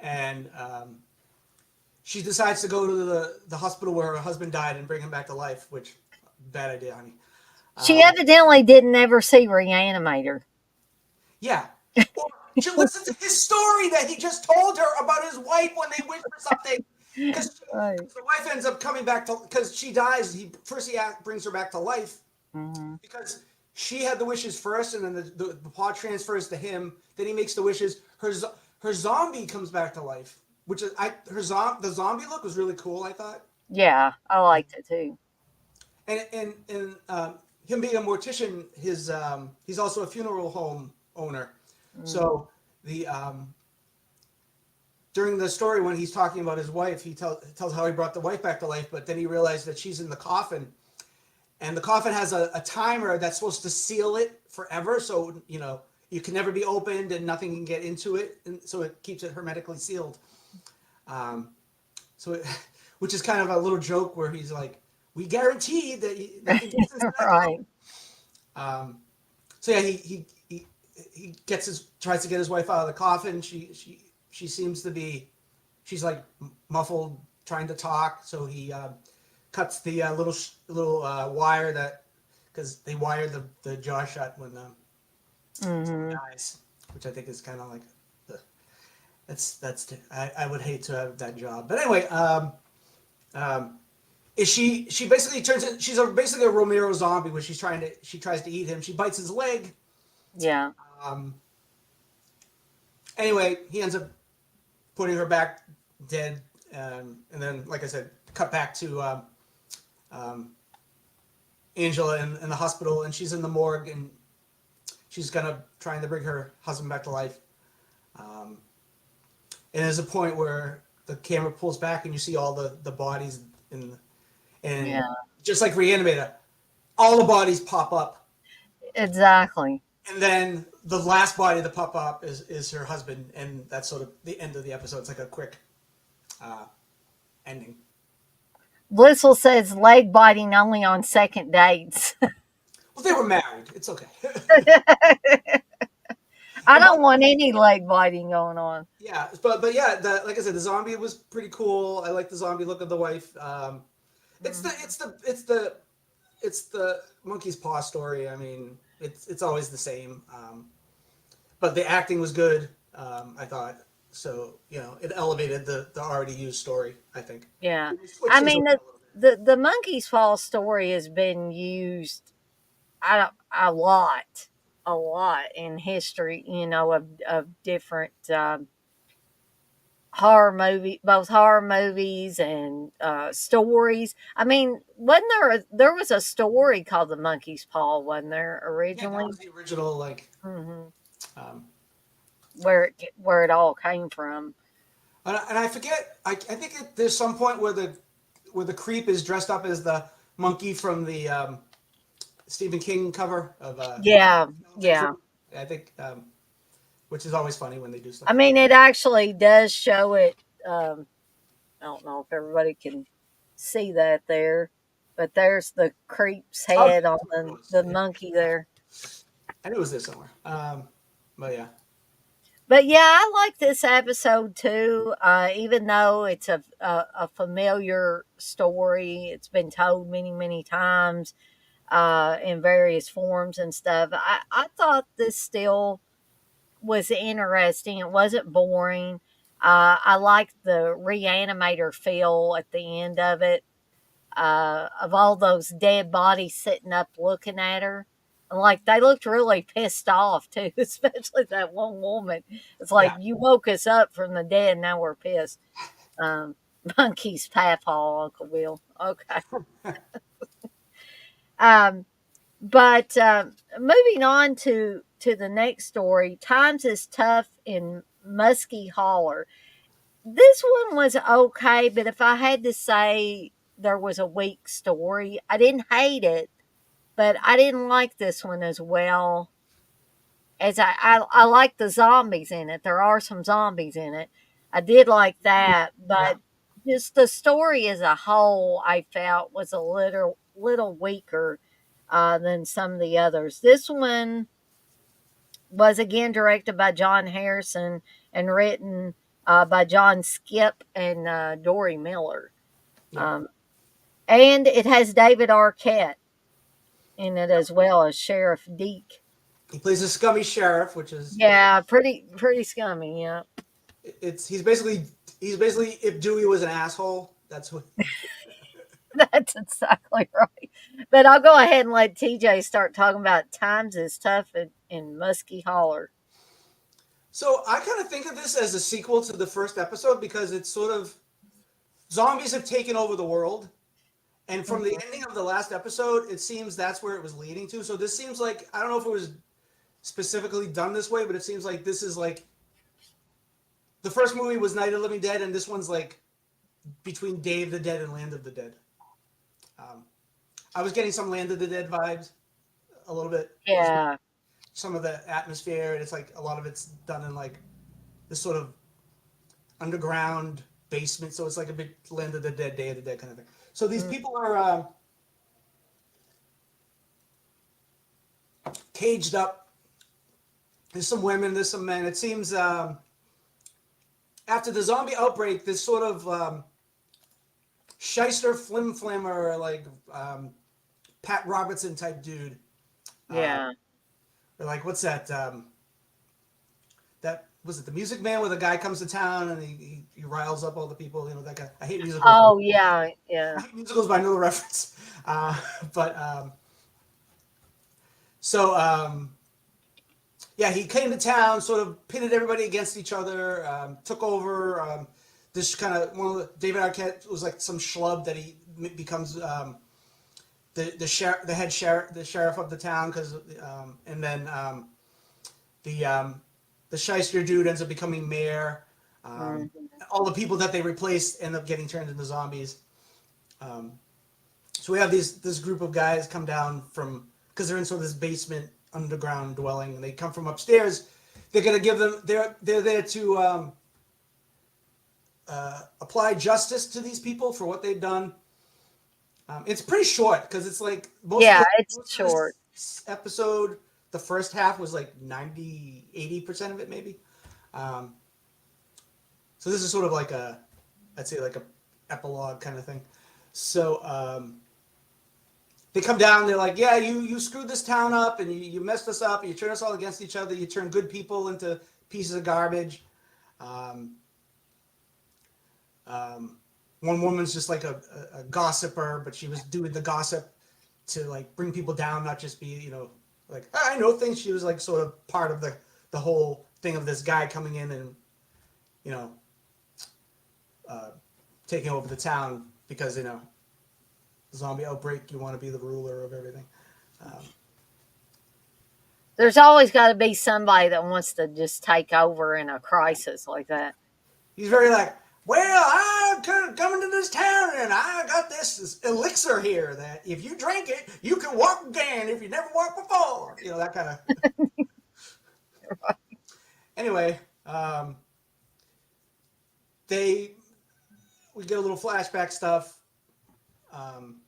and she decides to go to the hospital where her husband died and bring him back to life, which, bad idea, honey. She Um, evidently didn't ever see Reanimator. yeah. Or she listened to his story that he just told her about his wife when they wish for something. Because Right. the wife ends up coming back to, because she dies, he brings her back to life. Mm-hmm. Because she had the wishes first, and then the paw transfers to him. Then he makes the wishes. Her zombie comes back to life, which is the zombie look was really cool. I thought, Yeah, I liked it too. and him being a mortician, he's also a funeral home owner. Mm. So the during the story when he's talking about his wife, he tells how he brought the wife back to life, but then he realized that she's in the coffin, and the coffin has a timer that's supposed to seal it forever, so you can never be opened and nothing can get into it, and so it keeps it hermetically sealed. Um, so, which is kind of a little joke where he's like, "We guarantee that nothing gets into that Right. coffin." Um, so yeah, he tries to get his wife out of the coffin. She seems to be, she's like muffled, trying to talk. So he cuts the little wire that, because they wire the jaw shut when someone Mm-hmm. dies, which I think is kind of like I would hate to have that job. But anyway, um, is she basically turns in, basically a Romero zombie where she tries to eat him. She bites his leg. Yeah. Um, anyway, he ends up putting her back dead, and then, like I said, cut back to um, Angela in the hospital, and she's in the morgue, and she's trying to bring her husband back to life. Um, and there's a point where the camera pulls back, and you see all the bodies and Yeah. just like Reanimator, all the bodies pop up, Exactly. and then the last body to pop up is her husband, and that's sort of the end of the episode. It's like a quick uh, ending. Blissful says leg biting only on second dates. Well, they were married. It's okay. I And by don't the want way, any leg biting going on. yeah, but yeah, like I said, the zombie was pretty cool. I like the zombie look of the wife. It's the Mhm. it's the it's the it's the monkey's paw story. I mean, it's always the same. But the acting was good. I thought so. It elevated the already used story. I think. Yeah. They switched I things mean, around a little bit. the monkey's fall story has been used a lot in history, of different both horror movies and stories. I mean, wasn't there was a story called The Monkey's Paw, wasn't there Yeah, that originally? was the original Hmm. Um, Where it all came from. and I forget. I think there's some point where the creep is dressed up as the monkey from the Stephen King cover of Yeah, Skeleton yeah. Crew. I think, which is always funny when they do I stuff like mean, that. it actually does show it. Um, I don't know if everybody can see that there, but there's the creep's Oh, yeah, head on that's what it was. the Yeah. monkey there. I knew it was there somewhere. But yeah. But yeah, I like this episode too. Even though it's a familiar story, it's been told many many times in various forms and stuff. I thought this still was interesting. It wasn't boring. I liked the reanimator feel at the end of it, of all those dead bodies sitting up looking at her. And like they looked really pissed off too, especially that one woman. It's like Yeah. you woke us up from the dead, now we're pissed. Um, Monkey's papaw, Uncle Will. Okay. Um, but moving on to the next story, times is tough in Muskie Holler. This one was okay, but if I had to say there was a weak story, I didn't hate it, but I didn't like this one as well as I like the zombies in it. There are some zombies in it. I did like that, Yeah. but just the story as a whole, I felt was a little weaker than some of the others. This one was again directed by John Harrison and written by John Skip and Dory Miller. Yeah. Um, and it has David Arquette in it as well as Sheriff Deke. He plays a scummy sheriff, which is Yeah, pretty scummy. Yeah, it's he's basically if Dewey was an asshole, that's what. that's exactly right. But I'll go ahead and let TJ start talking about times is tough in Muskie Holler. So I kind of think of this as a sequel to the first episode because it's sort of zombies have taken over the world. And from the Mhm. ending of the last episode, it seems that's where it was leading to. So this seems like I don't know if it was specifically done this way, but it seems like this is like the first movie was Night of the Living Dead, and this one's like between Day of the Dead and Land of the Dead. Um, I was getting some Land of the Dead vibes a little bit, just Yeah. some of the atmosphere. And it's like a lot of it's done in like this sort of underground basement, so it's like a big Land of the Dead, Day of the Dead kind of thing. So these Mm. people are caged up. There's some women, there's some men. It seems after the zombie outbreak, this sort of shyster flim flammer like Pat Robertson type dude. Uh, Yeah. like what's that? That was it. The Music Man, where the guy comes to town and he riles up all the people. You know that guy. I hate musicals. Oh yeah. Yeah. I hate musicals, but I know the reference. But so yeah, he came to town, sort of pitted everybody against each other, took over. This kind of one of David Arquette was like some schlub that he becomes the head sheriff, the sheriff of the town, because and then the the shyster dude ends up becoming mayor. Mhm. All the people that they replaced end up getting turned into zombies. Um, so we have this group of guys come down from because they're in sort of this basement underground dwelling, and they come from upstairs. They're gonna give them. They're there to apply justice to these people for what they've done. It's pretty short because it's like Yeah, it's most of short. this episode. The first half was like 80% of it maybe. Um, so this is sort of like I'd say like a epilogue kind of thing. So they come down. They're like, yeah, you screwed this town up, and you messed us up. And you turned us all against each other. You turned good people into pieces of garbage. Um, one woman's just like a gossiper, but she was doing the gossip to like bring people down, not just be like I know things. She was like sort of part of the whole thing of this guy coming in and you know uh, taking over the town because zombie outbreak. You want to be the ruler of everything. Um, There's always got to be somebody that wants to just take over in a crisis like that. he's very like, well, I'm coming to this town and I got this elixir here that if you drink it, you can walk again if you never walked before. That kind of. Anyway, they we get a little flashback stuff, um,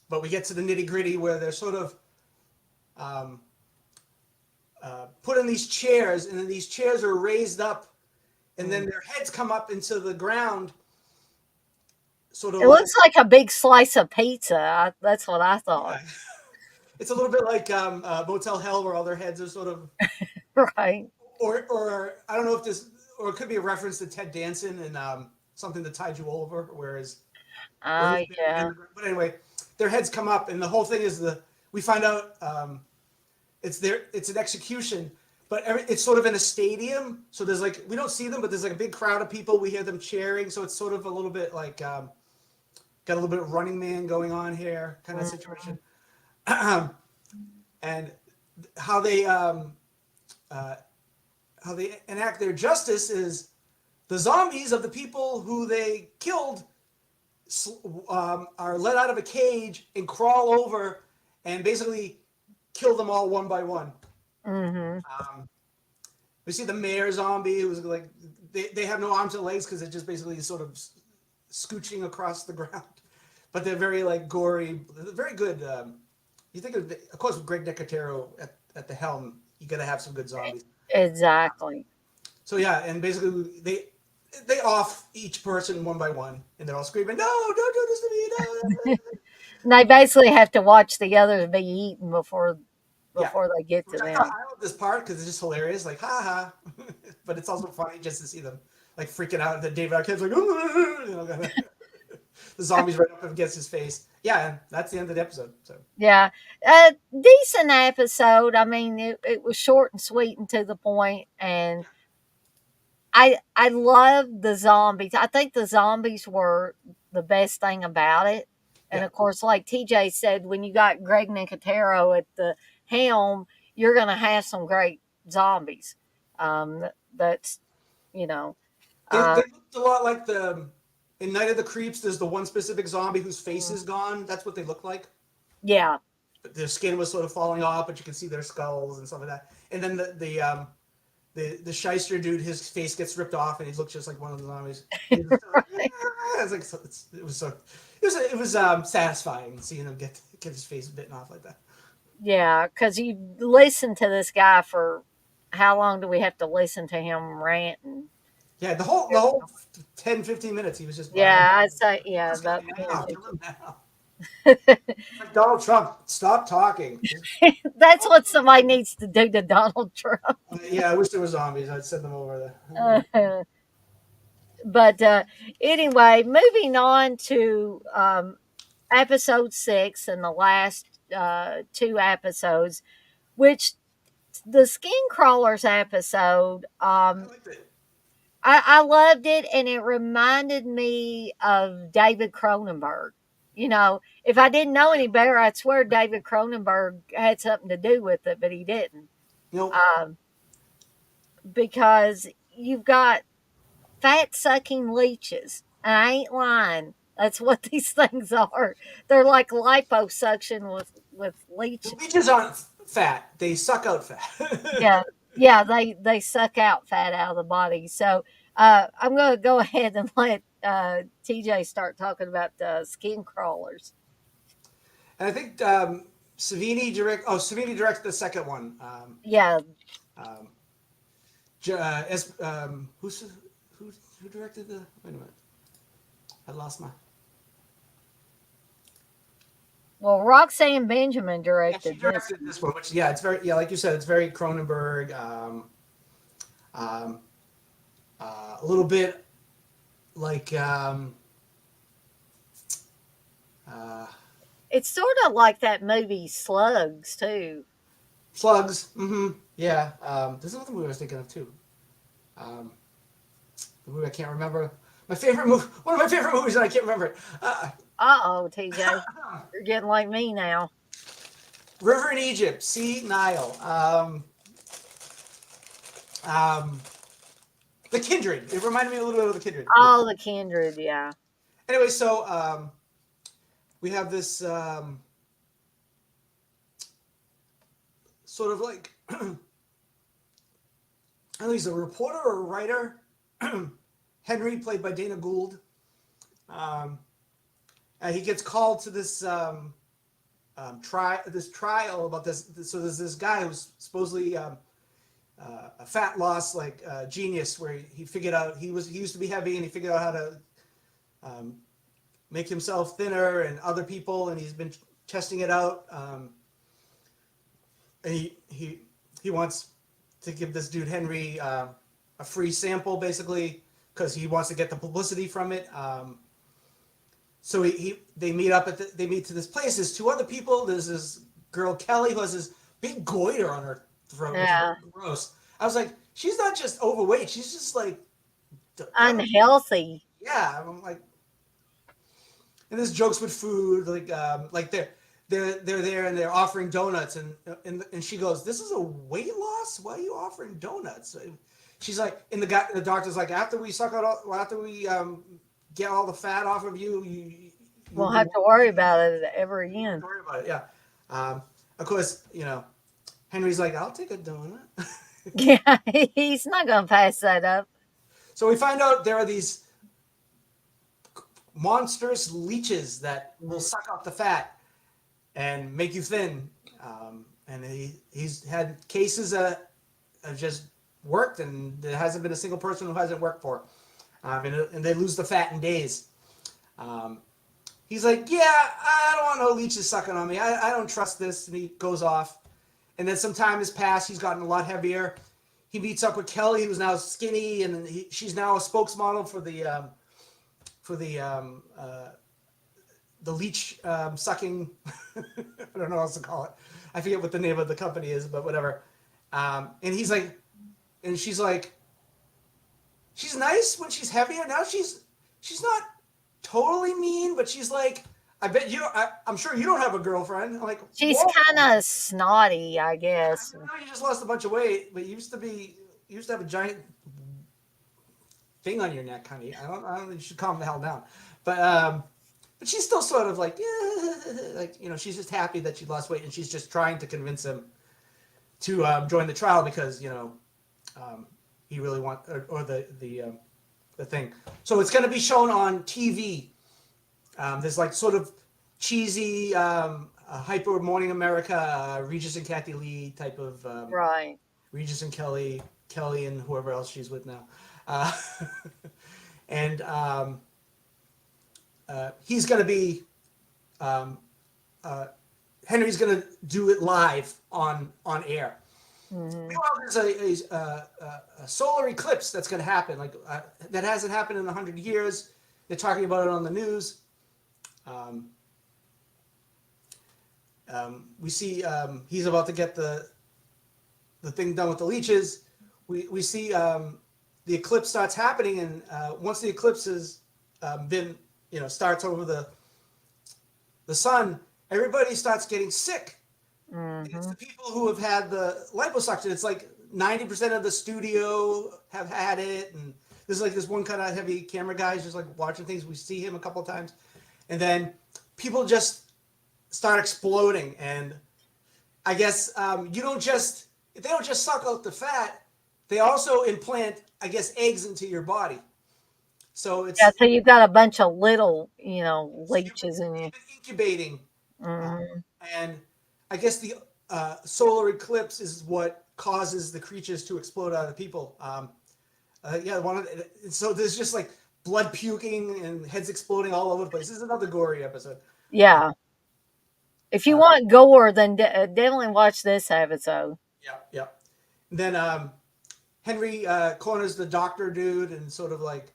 but we get to the nitty gritty where they're sort of put in these chairs, and then these chairs are raised up, and then their heads come up into the ground, sort of It like, looks like a big slice of pizza. That's what I thought. yeah. It's a little bit like Motel Hell, where all their heads are sort of, Right. or I don't know if this, or it could be a reference to Ted Danson and something that tied you over, where his bed would be in Yeah. the ground. But anyway, their heads come up, and the whole thing is we find out it's an execution, but it's sort of in a stadium. So there's like, we don't see them, but there's like a big crowd of people. We hear them cheering, so it's sort of a little bit like got a little bit of Running Man going on here, kind of situation. And how they enact their justice is the zombies of the people who they killed are let out of a cage and crawl over and basically kill them all one by one. Mm-hmm. We see the mayor zombie who's like, they have no arms and legs because it's just basically sort of scooching across the ground, but they're very like gory, very good. You think of course with Greg Nicotero at the helm, you got to have some good zombies. Exactly. So yeah, and basically they off each person one by one, and they're all screaming, "No, don't do this to me!" No. And they basically have to watch the others be eaten Yeah, before they get to which them. I love this part because it's just hilarious, like ha ha, but it's also funny just to see them like freaking out. And then David Arquette's like, you know, the zombies right up against his face. Yeah, and that's the end of the episode. So Yeah. A decent episode. I mean, it was short and sweet and to the point, and I love the zombies. I think the zombies were the best thing about it. And yeah, of course, like TJ said, when you got Greg Nicotero at the helm, you're going to have some great zombies. That's, you know, they uh, looked a lot like the in Night of the Creeps. There's the one specific zombie whose face is gone. That's what they look like. yeah, Their skin was sort of falling off, but you can see their skulls and stuff like that. And then the shyster dude, his face gets ripped off, and he looks just like one of the zombies. He's just like, right. ah! It's like it was satisfying seeing him get his face bitten off like that. Yeah, because you listen to this guy for how long do we have to listen to him rant? And, Yeah, the whole 10-15 minutes he was just blah, yeah, blah. I'd say, Kill yeah, this guy about 10 or now. Kill 15. him now. It's like Donald Trump. Stop talking. That's what somebody needs to do to Donald Trump. Yeah, I wish there were zombies. I'd send them over there. Uh, but anyway, moving on to episode 6 and the last two episodes, which the Skin Crawlers episode, I liked it. I loved it, and it reminded me of David Cronenberg. You know, if I didn't know any better, I'd swear David Cronenberg had something to do with it, but he didn't. Nope. Um, because you've got fat sucking leeches. I ain't lying. That's what these things are. They're like liposuction with The leeches. leeches aren't fat. They suck out fat. Yeah, yeah. They suck out fat out of the body. So I'm going to go ahead and let TJ start talking about the skin crawlers. And I think Savini directed the second one. Yeah. Um, who directed the? Wait a minute, I lost my. Well, Roxanne Benjamin Yeah, she directed this. directed this one, which it's very like you said, it's very Cronenberg. Um, a little bit like uh, It's sort of like that movie Slugs too. Slugs. Mm-hmm. Yeah. There's another movie I was thinking of too. Um, the movie I can't remember. My favorite movie. One of my favorite movies, and I can't remember it. Oh, TJ, you're getting like me now. River in Egypt. Sea Nile. Um, The Kindred. It reminded me a little bit of The Kindred. Oh, the Kindred, yeah. Anyway, so we have this sort of like I don't know, he's a reporter or a writer. Henry, played by Dana Gould. He gets called to this trial about this. So there's this guy who's supposedly a fat loss like genius, where he figured out he used to be heavy, and he figured out how to um, make himself thinner and other people, and he's been testing it out. And he wants to give this dude Henry a free sample, basically, because he wants to get the publicity from it. So they meet up they meet to this place. There's two other people. There's this girl Kelly who has this big goiter on her throat, which is Yeah. gross. I was like, she's not just overweight. She's just like, Unhealthy. yeah. I'm like, and there's jokes with food, like they're there and they're offering donuts, and she goes, "This is a weight loss. Why are you offering donuts?" She's like, and the doctor's like, after we suck out after we get all the fat off of you, Won't you have to worry about it ever don't have again. to worry about it. Yeah. Of course, Henry's like, I'll take a donut. Yeah, he's not going to pass that up. So we find out there are these monstrous leeches that will suck up the fat and make you thin. And he's had cases that have just worked, and there hasn't been a single person who hasn't worked for. And they lose the fat in days. He's like, yeah, I don't want no leeches sucking on me. I don't trust this. And he goes off. And then some time has passed. He's gotten a lot heavier. He meets up with Kelly, who's now skinny, and she's now a spokesmodel for the leech sucking. I don't know what else to call it. I forget what the name of the company is, but whatever. And he's like, and she's like, she's nice when she's heavier. Now she's not totally mean, but she's like, I bet you. I'm sure you don't have a girlfriend. I'm like, She's whoa. kind of snotty, I Yeah, guess. I know you just lost a bunch of weight, but you used to have a giant thing on your neck, honey. I don't think you should calm the hell down. But she's still sort of like, yeah, like, she's just happy that she lost weight, and she's just trying to convince him to join the trial because he really or the thing. So it's going to be shown on TV. There's like sort of cheesy hyper Morning America, Regis and Kathy Lee type of Right. Regis and Kelly and whoever else she's with now. And he's going to be Henry's going to do it live on air. Mm-hmm. Meanwhile, there's a solar eclipse that's going to happen. That hasn't happened in 100 years. They're talking about it on the news. We see he's about to get the thing done with the leeches. We see the eclipse starts happening, and once the eclipse has been starts over the sun, everybody starts getting sick. Mm-hmm. It's the people who have had the liposuction. It's like 90% of the studio have had it, and there's like this one kind of heavy camera guy who's just like watching things. We see him a couple of times, and then people just start exploding. And I guess they don't just suck out the fat; they also implant, I guess, eggs into your body. So Yeah, it's so you've got a bunch of little, leeches in you've you. been incubating. Mm-hmm. And I guess the solar eclipse is what causes the creatures to explode out of people. Yeah, so there's just like blood puking and heads exploding all over the place. This is another gory episode. Yeah. If you Uh, want gore, then definitely watch this episode. yeah, yeah. And then Henry corners the doctor dude and sort of like,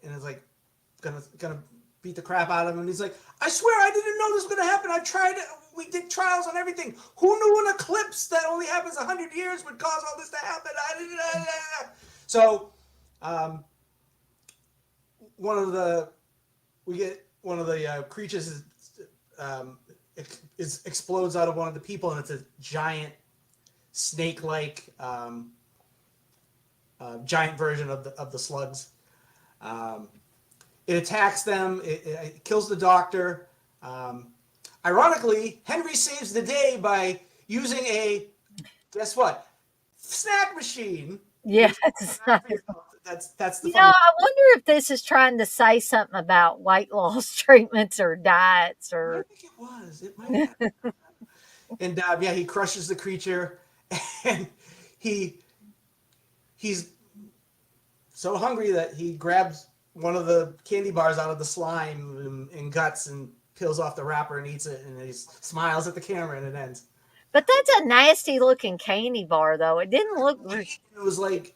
and is like gonna beat the crap out of him. And he's like, I swear I didn't know this was gonna happen. I tried it. We did trials on everything. Who knew an eclipse that only happens 100 years would cause all this to happen? So, one of the creatures explodes out of one of the people, and it's a giant snake-like giant version of the slugs. It attacks them. It kills the doctor. Ironically, Henry saves the day by using guess what? Snack machine. Yeah. That's the You know, funny. I wonder if this is trying to say something about weight loss treatments or diets I or. think it was. It might have. And yeah, he crushes the creature, and he he's so hungry that he grabs one of the candy bars out of the slime and guts and peels off the wrapper and eats it, and he smiles at the camera, and it ends. But that's a nasty looking candy bar, though. It didn't look. It was like,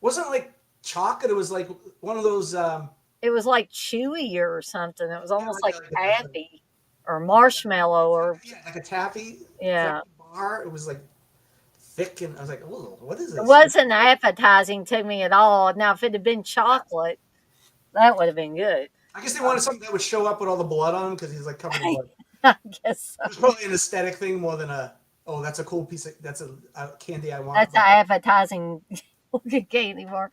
wasn't like chocolate. It was like one of those. It was like chewy or something. It was Yeah, almost like like taffy or marshmallow or yeah, like a taffy yeah. bar. It was like thick, and I was like, oh, what is It this? wasn't appetizing to me at all. Now, if it had been chocolate, that would have been good. I guess they wanted something that would show up with all the blood on him because he's like covered in blood. I guess so. It's probably an aesthetic thing more than a, oh, that's a cool piece of, that's a candy I want. That's an appetizing looking candy bar.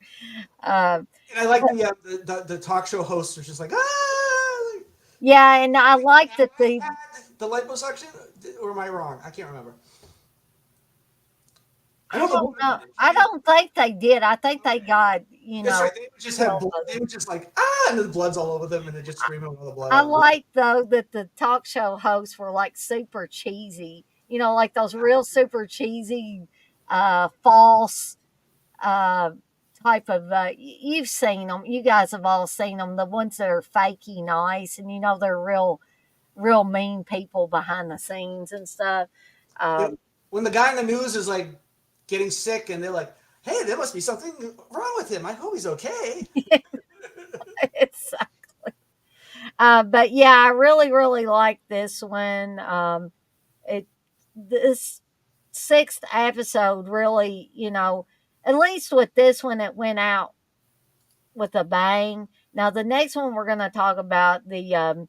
Uh, And I like the talk show host was just like, ah, like, yeah, and I like that the liposuction, or am I wrong? I can't remember. I I know the don't woman know. did it. I don't think they did. I think they got, That's right. They would just have killed blood. with They it. would just like, ah, and the blood's all over them, and they're just screaming with all the blood I out of them. like though that the talk show hosts were like super cheesy. Like those real super cheesy, false uh, type of. You've seen them. You guys have all seen them. The ones that are fakey nice, and they're real mean people behind the scenes and stuff. You know, Um, when the guy in the news is like getting sick, and they're like, hey, there must be something wrong with him. I hope he's okay. it's but yeah, I really really like this one. It this sixth episode really, at least with this one, it went out with a bang. Now the next one we're going to talk about the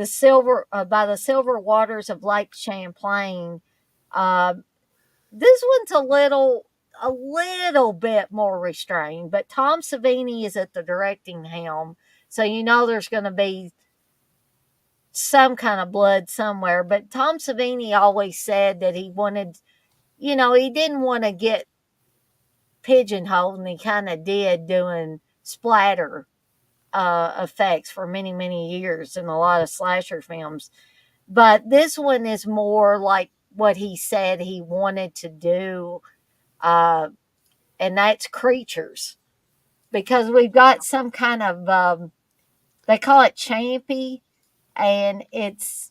silver by the silver waters of Lake Champlain. Um, this one's a little bit more restrained, but Tom Savini is at the directing helm, so there's going to be some kind of blood somewhere. But Tom Savini always said that he wanted, he didn't want to get pigeonholed, and he kind of did doing splatter effects for many, many years in a lot of slasher films. But this one is more like what he said he wanted to do, uh, and that's creatures. Because we've got some kind of, they call it champy, and I It's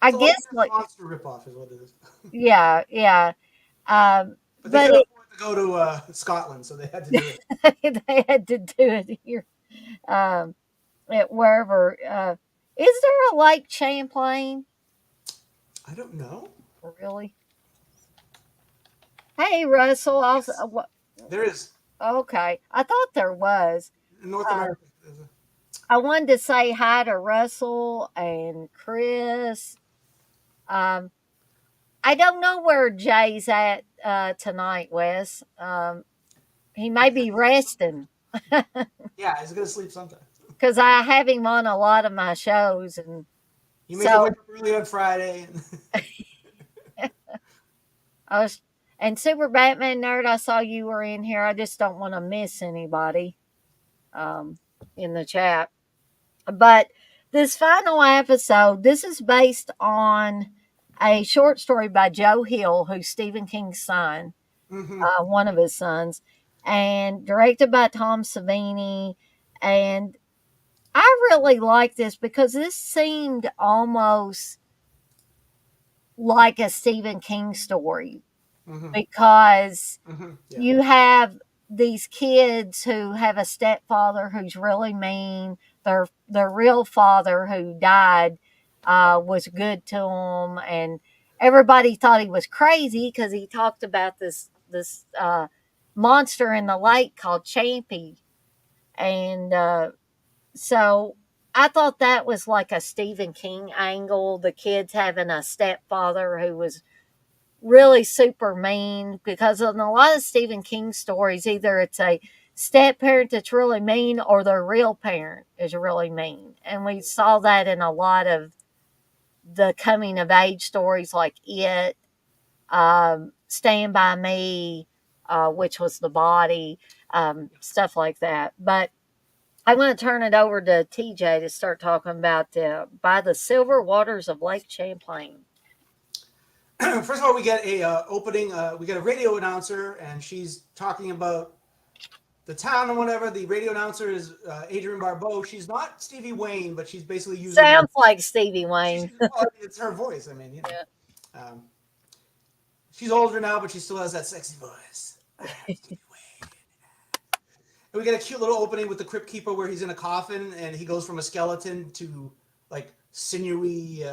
a guess, Loch Ness like, monster ripoff, is what it is. yeah, yeah. But they But couldn't afford to go to Scotland, so they had to do it. they had to do it here, um, at wherever. Is there a Lake Champlain? I don't know. Really? Hey, Russell. Yes, there is Okay. I thought there was. in North Uh, America. I wanted to say hi to Russell and Chris. Um, I don't know where Jay's at tonight, Wes. He may be resting Yeah, he's gonna sleep sometime. because I have him on a lot of my shows, and You make him so wake up early on Friday. I was. And Super Batman Nerd, I saw you were in here. I just don't want to miss anybody um, in the chat. But this final episode, this is based on a short story by Joe Hill, who's Stephen King's son, Mm-hmm. one of his sons, and directed by Tom Savini. And I really like this because this seemed almost like a Stephen King story, Mm-hmm. because Mm-hmm. Yeah. you have these kids who have a stepfather who's really mean. Their real father, who died, was good to them, and everybody thought he was crazy because he talked about this monster in the lake called Champy, and so I thought that was like a Stephen King angle. The kids having a stepfather who was really super mean, because in a lot of Stephen King stories, either it's a step parent that's really mean or their real parent is really mean. And we saw that in a lot of the coming of age stories like It, Stand By Me, which was The Body, stuff like that. But I'm going to turn it over to TJ to start talking about By the Silver Waters of Lake Champlain. First of all, we get a opening. We get a radio announcer, and she's talking about the town or whatever. The radio announcer is Adrienne Barbeau. She's not Stevie Wayne, but she's basically using. Sounds like Stevie She's Wayne. well, it's her voice. I mean, Yeah. um, she's older now, but she still has that sexy voice. Stevie Wayne. And we get a cute little opening with the Crypt Keeper where he's in a coffin and he goes from a skeleton to like sinewy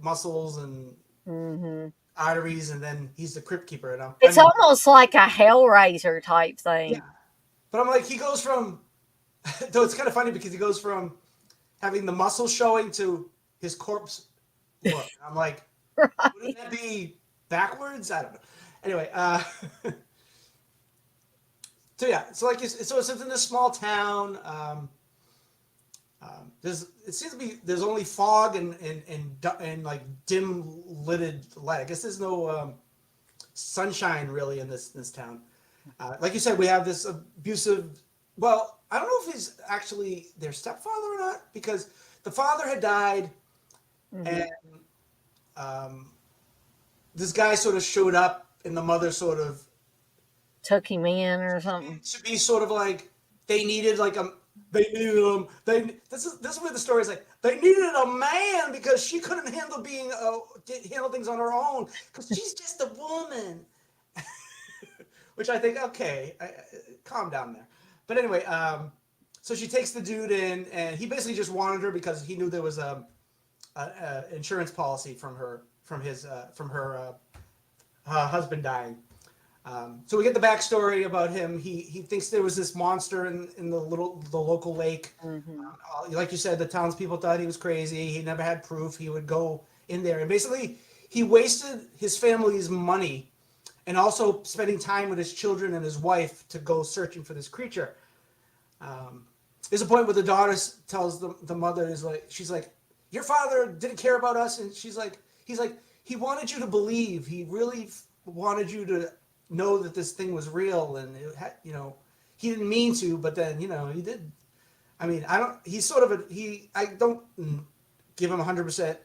muscles and Hmm. arteries, and then he's the Crypt Keeper. And It's almost like a Hellraiser type yeah, thing. but I'm like, he goes from, though it's kind of funny because he goes from having the muscles showing to his corpse look. I'm like, wouldn't Right. that be backwards? I don't know. Anyway, so yeah, so like so it's in this small town. There's it seems to be there's only fog and like dim lidded light. I guess there's no sunshine really in this town. Like you said, we have this abusive. Well, I don't know if he's actually their stepfather or not because the father had died, Hmm. and um, this guy sort of showed up, and the mother sort of Took him in or something. to be sort of like they needed like a they needed them. This is where the story is like they needed a man because she couldn't handle being handle things on her own because she's just a woman. Which I think okay, calm down there. But anyway, so she takes the dude in, and he basically just wanted her because he knew there was a insurance policy from her husband dying. So we get the backstory about him. He thinks there was this monster in the local lake. Hmm. Like you said, the townspeople thought he was crazy. He never had proof. He would go in there, and basically he wasted his family's money, and also spending time with his children and his wife to go searching for this creature. There's a point where the daughter tells the mother is like she's like, your father didn't care about us, and he's like he wanted you to believe. He really wanted you to know that this thing was real, and it had, he didn't mean to, but then he did. I mean, I don't. He's sort of I don't give him 100%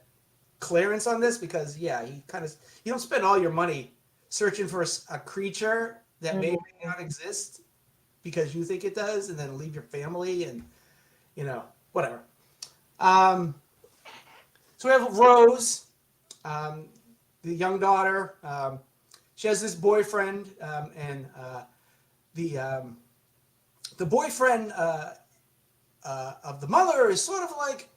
clearance on this because yeah, he kind of you don't spend all your money searching for a creature that may or may not exist because you think it does, and then leave your family and whatever. Um, so we have Rose, the young daughter. She has this boyfriend, and the boyfriend of the mother is sort of like.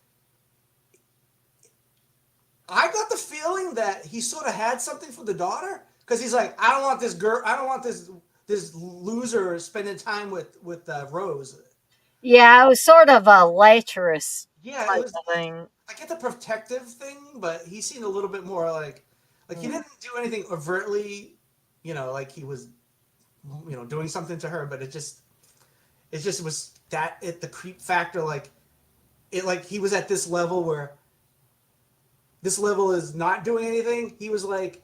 I got the feeling that he sort of had something for the daughter because he's like, I don't want this girl. I don't want this loser spending time with Rose. Yeah, it was sort of a lecherous Yeah, it type was. of thing. I get the protective thing, but he seemed a little bit more like he Mm. didn't do anything overtly, like he was, doing something to her. But it just was the creep factor. Like he was at this level where this level is not doing anything. He was like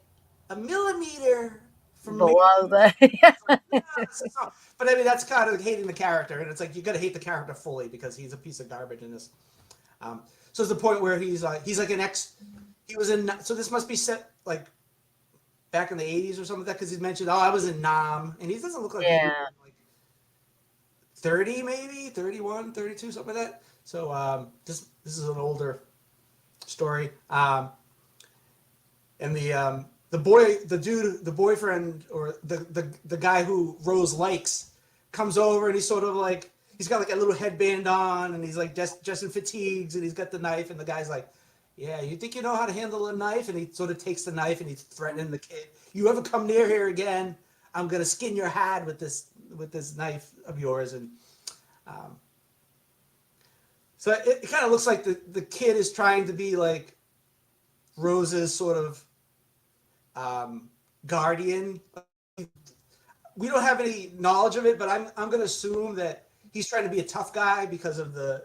a millimeter from me. Below the. It's like, no, this is not. But I mean, that's kind of hating the character, and it's like you got to hate the character fully because he's a piece of garbage in this. Um, so it's the point where he's like an ex. He was in. So this must be set like back in the 80s or something like that because he's mentioned. Oh, I was in Nam, and he doesn't look like he's Yeah. like 30, maybe 31, 32, something like that. So this is an older story. And the boyfriend, or the guy who Rose likes, comes over and he's sort of like he's got like a little headband on and he's like just in fatigues and he's got the knife and the guy's like, yeah, you think you know how to handle a knife? And he sort of takes the knife and he's threatening the kid. You ever come near here again, I'm gonna skin your hide with this knife of yours. And so it kind of looks like the kid is trying to be like Rose's sort of guardian. We don't have any knowledge of it, but I'm going to assume that he's trying to be a tough guy because of the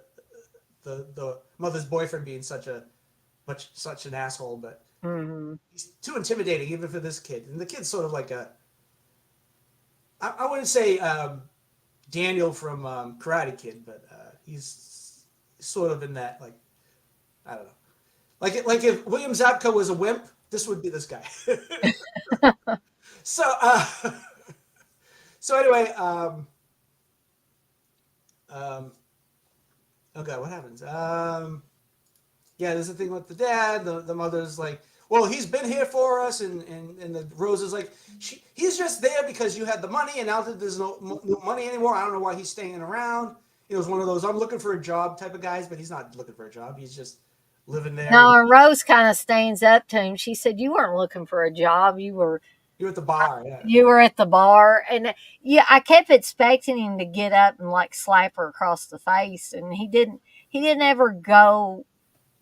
mother's boyfriend being such an asshole. But Hmm. he's too intimidating even for this kid. And the kid's sort of like I wouldn't say Daniel from Karate Kid, but he's sort of in that like I don't know. Like if William Zabka was a wimp, this would be this guy. So so anyway, Oh god, what happens? Yeah, there's a thing with the dad. The mother's like, well, he's been here for us, and the Rose is like, he's just there because you had the money, and now that there's no money anymore, I don't know why he's staying around. It was one of those I'm looking for a job type of guys, but he's not looking for a job. He's just living there, and No, and Rose kind of stands up to him. She said, "You weren't looking for a job. you're at the bar. Yeah, You were at the bar." And yeah, I kept expecting him to get up and like slap her across the face, and he didn't. He didn't ever go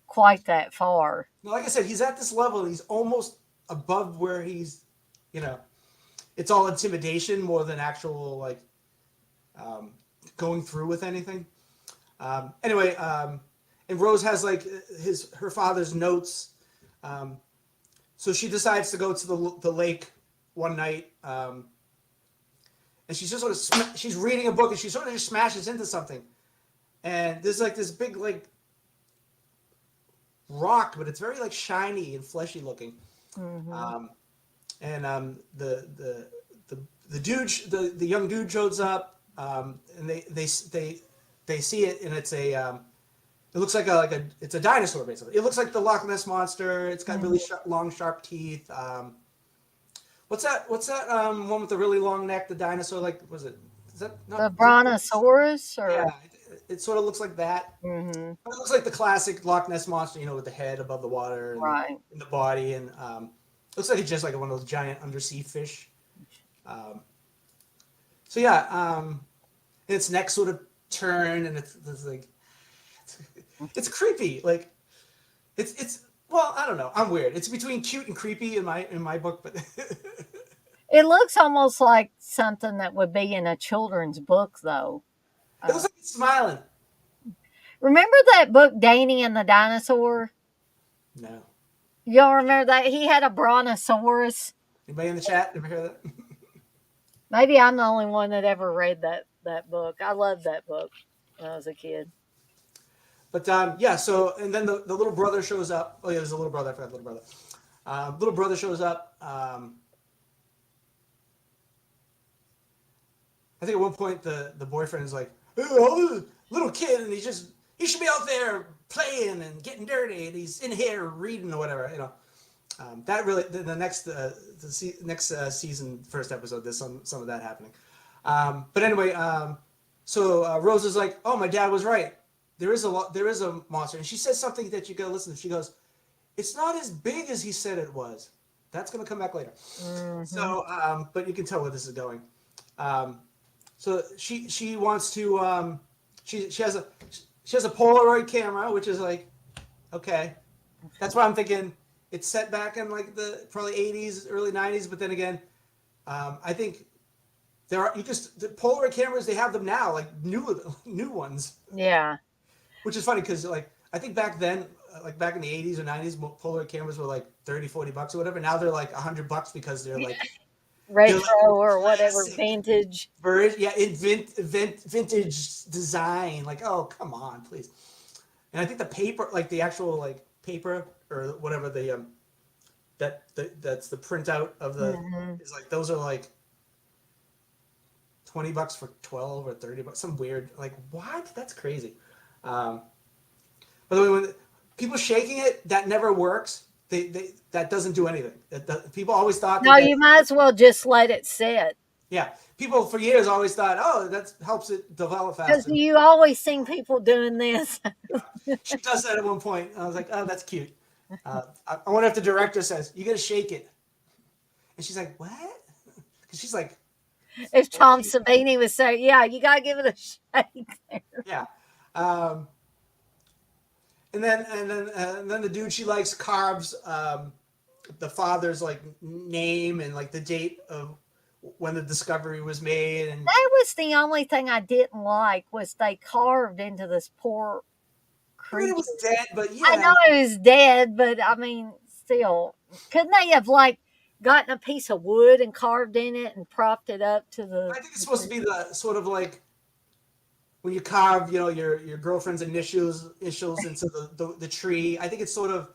quite that far. no, like I said, he's at this level. He's almost above where he's, you know, it's all intimidation more than actual like um, going through with anything. Anyway, and Rose has like her father's notes. Um, so she decides to go to the lake one night, and she's just sort of she's reading a book, and she sort of just smashes into something, and there's like this big like rock, but it's very like shiny and fleshy looking. Mm-hmm. Um, and the dude, the young dude shows up, and they see it, and it's a it looks like a it's a dinosaur basically. It looks like the Loch Ness monster. It's got really long, sharp teeth. What's that? What's that one with the really long neck? The dinosaur, like, was it? Is that The not? brontosaurus, Yeah, or it sort of looks like that. mm-hmm. It looks like the classic Loch Ness monster, with the head above the water Right. and the body, and looks like it's just like one of those giant undersea fish. Um, so yeah, and its neck sort of turned, and it's like it's creepy. Like it's well, I don't know. I'm weird. It's between cute and creepy in my book, but It looks almost like something that would be in a children's book, though. it looks like it's smiling. Remember that book, Danny and the Dinosaur? No. Y'all remember that? He had a brontosaurus. Anybody in the chat ever hear that? Maybe I'm the only one that ever read that book. I loved that book when I was a kid. But yeah, so and then the little brother shows up. Oh yeah, there's a little brother. I forgot the little brother. Little brother shows up. I think at one point the boyfriend is like, oh, little kid, and he should be out there playing and getting dirty, and he's in here reading or whatever. That really the next season first episode. There's some of that happening. But anyway, so Rose is like, oh, my dad was right. There is a monster, and she says something that you gotta listen to. She goes, it's not as big as he said it was. That's gonna come back later. Mm-hmm. So, but you can tell where this is going. So she wants to she has a Polaroid camera, which is like, okay, that's why I'm thinking it's set back in like the probably 80s, early 90s. But then again, I think the Polaroid cameras, they have them now, like new ones. Yeah. Which is funny because like I think back then, like back in the 80s or 90s, Polaroid cameras were like $30-$40 or whatever. Now they're like $100 because they're like Retro or whatever, vintage. Vintage design. Like, oh, come on, please. And I think the paper, like the actual like paper or whatever that's the printout of the is like those are like $20 for 12 or $30, some weird, like, what? That's crazy. By the way, when people shaking it, that never works. That doesn't do anything. People always thought No, you might as well just let it sit. yeah, people for years always thought, oh, that helps it develop Because faster. you always seen people doing this. Yeah. She does that at one point. I was like, oh, that's cute. I wonder if the director says, you got to shake it. And she's like, what? Because she's like, If Tom Savini was saying, yeah, you got to give it a shake there. yeah. And then the dude she likes carves the father's like name and like the date of when the discovery was made, and that was the only thing I didn't like was they carved into this poor creature. I mean, it was dead, but yeah, I know it was dead, but I mean, still, couldn't they have like gotten a piece of wood and carved in it and propped it up to the? I think it's supposed to be the sort of like when you carve, your girlfriend's initials into the tree. I think it's sort of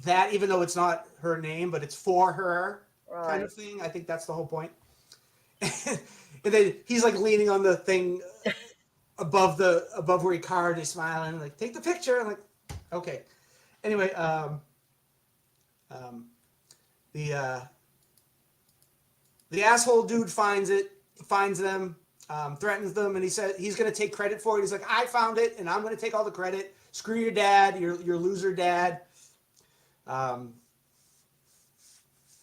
that, even though it's not her name, but it's for her kind of thing. I think that's the whole point. And then he's like leaning on the thing above where he carved. He's smiling, like take the picture. I'm like, okay. Anyway, um, the uh, the asshole dude finds them, threatens them, and he said he's going to take credit for it. He's like, I found it, and I'm going to take all the credit. Screw your dad, your loser dad. Um,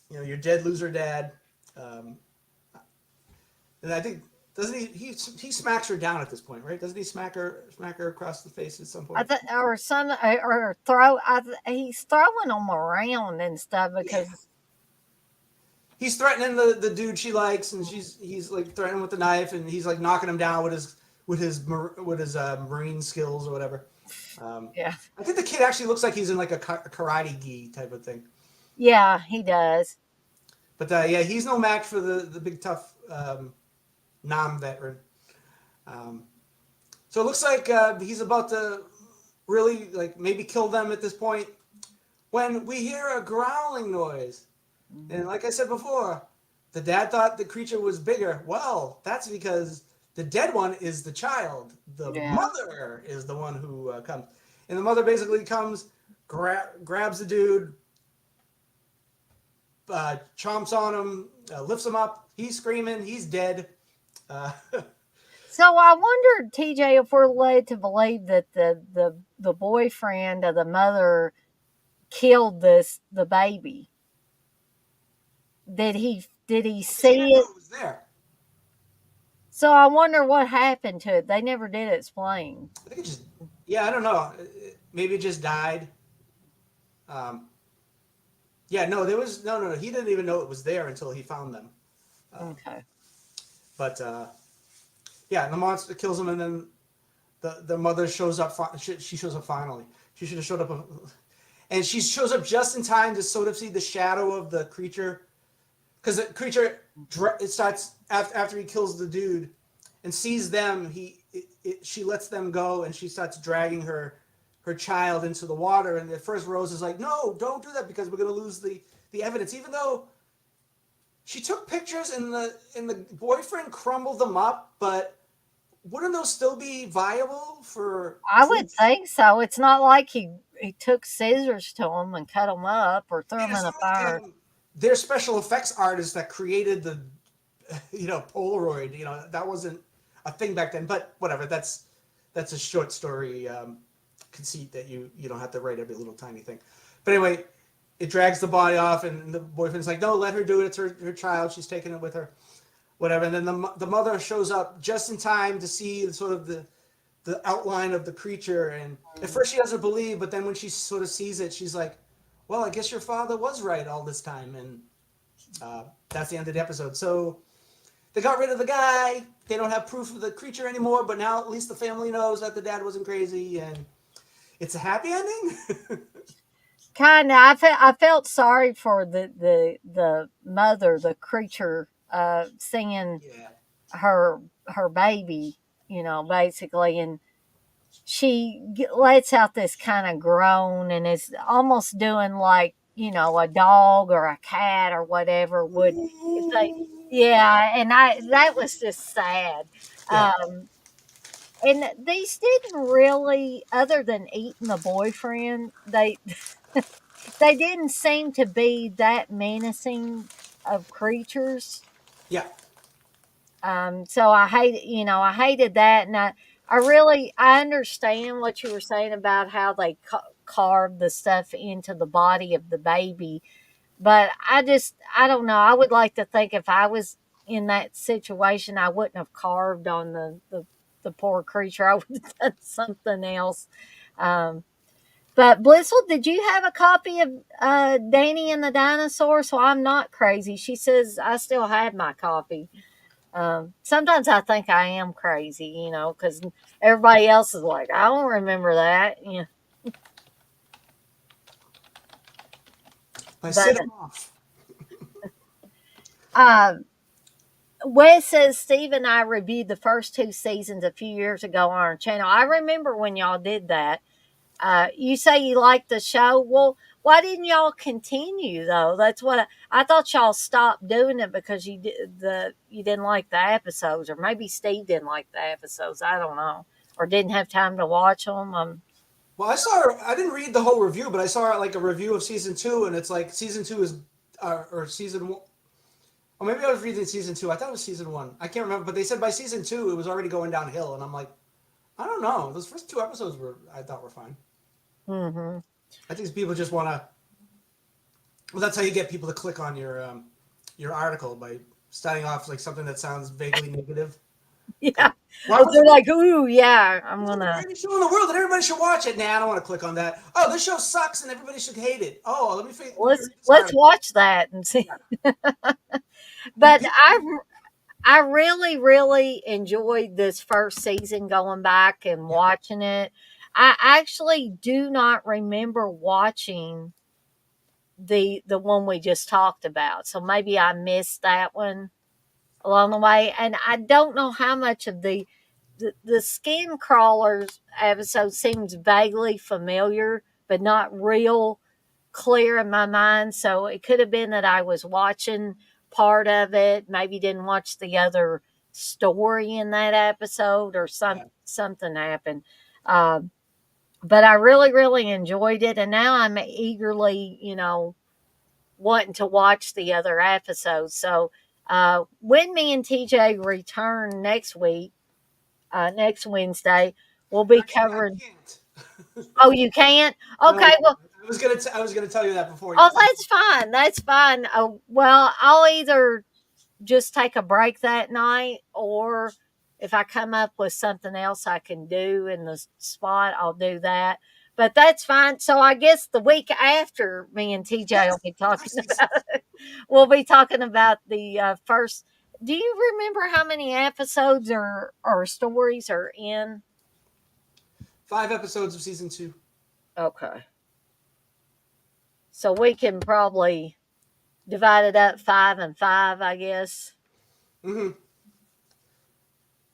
your dead loser dad. Um, and I think doesn't he smacks her down at this point, right? Doesn't he smack her across the face at some point? Or son, or he's throwing them around and stuff Yeah. because He's threatening the dude she likes, and he's like threatening with the knife, and he's like knocking him down with his marine skills or whatever. yeah, I think the kid actually looks like he's in like a karate gi type of thing. yeah, he does. But yeah, he's no match for the big tough Nam veteran. Um, so it looks like he's about to really like maybe kill them at this point when we hear a growling noise. And like I said before, the dad thought the creature was bigger. Well, that's because the dead one is the child. The Yeah. mother is the one who comes. And the mother basically comes, grabs the dude, chomps on him, lifts him up. He's screaming. He's dead. Uh, So I wondered, TJ, if we're led to believe that the boyfriend of the mother killed the baby. Did he she see didn't know it? it was there. So I wonder what happened to it. They never did explain. I think it just, yeah, I don't know. Maybe it just died. Um, yeah, no, there was, no. He didn't even know it was there until he found them. Okay. But yeah, the monster kills him, and then the mother shows up. She shows up finally. She should have showed up, and she shows up just in time to sort of see the shadow of the creature, because the creature it starts after he kills the dude, and sees them. She lets them go, and she starts dragging her child into the water. And at first Rose is like, "No, don't do that because we're going to lose the evidence," even though she took pictures and the boyfriend crumbled them up, but wouldn't those still be viable for I would proof? think so. It's not like he took scissors to them and cut them up or threw I mean, them it's in a not like fire. they're special effects artists that created the Polaroid. That wasn't a thing back then. But whatever. That's a short story conceit that you don't have to write every little tiny thing. But anyway, it drags the body off, and the boyfriend's like, "No, let her do it. It's her child. She's taking it with her." Whatever. And then the mother shows up just in time to see sort of the outline of the creature. And at first she doesn't believe, but then when she sort of sees it, she's like, "Well, I guess your father was right all this time." And that's the end of the episode. So they got rid of the guy. They don't have proof of the creature anymore, but now at least the family knows that the dad wasn't crazy, and it's a happy ending. Kind of. I felt sorry for the mother, the creature, seeing Yeah. her baby, basically, and she lets out this kind of groan and is almost doing like a dog or a cat or whatever would if they. Yeah, and I that was just sad. Yeah. um and these didn't really, other than eating the boyfriend, they didn't seem to be that menacing of creatures. Yeah. So I hated that, and I understand what you were saying about how they carved the stuff into the body of the baby, but I don't know. I would like to think if I was in that situation, I wouldn't have carved on the poor creature. I would have done something else. Um, but Blissful, did you have a copy of Danny and the Dinosaur? So I'm not crazy. She says I still have my copy. Sometimes I think I am crazy, because everybody else is like, I don't remember that. I But sit him off. uh, Wes says Steve and I reviewed the first two seasons a few years ago on our channel. I remember when y'all did that. You say you liked the show. Well, why didn't y'all continue though? That's what I thought y'all stopped doing it because you didn't like the episodes, or maybe Steve didn't like the episodes. I don't know, or didn't have time to watch them. Well, I didn't read the whole review, but I saw like a review of season two, and it's like season two is, or season one. Or maybe I was reading season two. I thought it was season one. I can't remember, but they said by season two it was already going downhill, and I'm like, I don't know. Those first two episodes I thought were fine. Mm-hmm. I think people just want to. Well, that's how you get people to click on your article by starting off like something that sounds vaguely negative. Yeah, Why was they're like, ooh, yeah, I'm it's the gonna. greatest show in the world and everybody should watch it? Nah, I don't want to click on that. Oh, this show sucks and everybody should hate it. Oh, let me read this Let's article. watch that and see. But I really really enjoyed this first season. Going back and Yeah, watching it, I actually do not remember watching the one we just talked about. So maybe I missed that one along the way, and I don't know how much of the skin crawlers episode seems vaguely familiar, but not real clear in my mind. So it could have been that I was watching part of it, maybe didn't watch the other story in that episode, or yeah. something happened. Um, but I really, really enjoyed it, and now I'm eagerly, wanting to watch the other episodes. So when me and TJ return next week, next Wednesday, we'll be Actually, I covering. can't. Oh, you can't? No, Okay, well, I was gonna tell you that before. oh, that's fine. That's fine. Oh, well, I'll either just take a break that night, or if I come up with something else I can do in the spot, I'll do that. But that's fine. So I guess the week after, me and TJ will Yes, be of talking course it about is. it. We'll be talking about the first. Do you remember how many episodes or stories are in? 5 episodes of season two. Okay. So we can probably divide it up 5 and 5, I guess. Mm-hmm.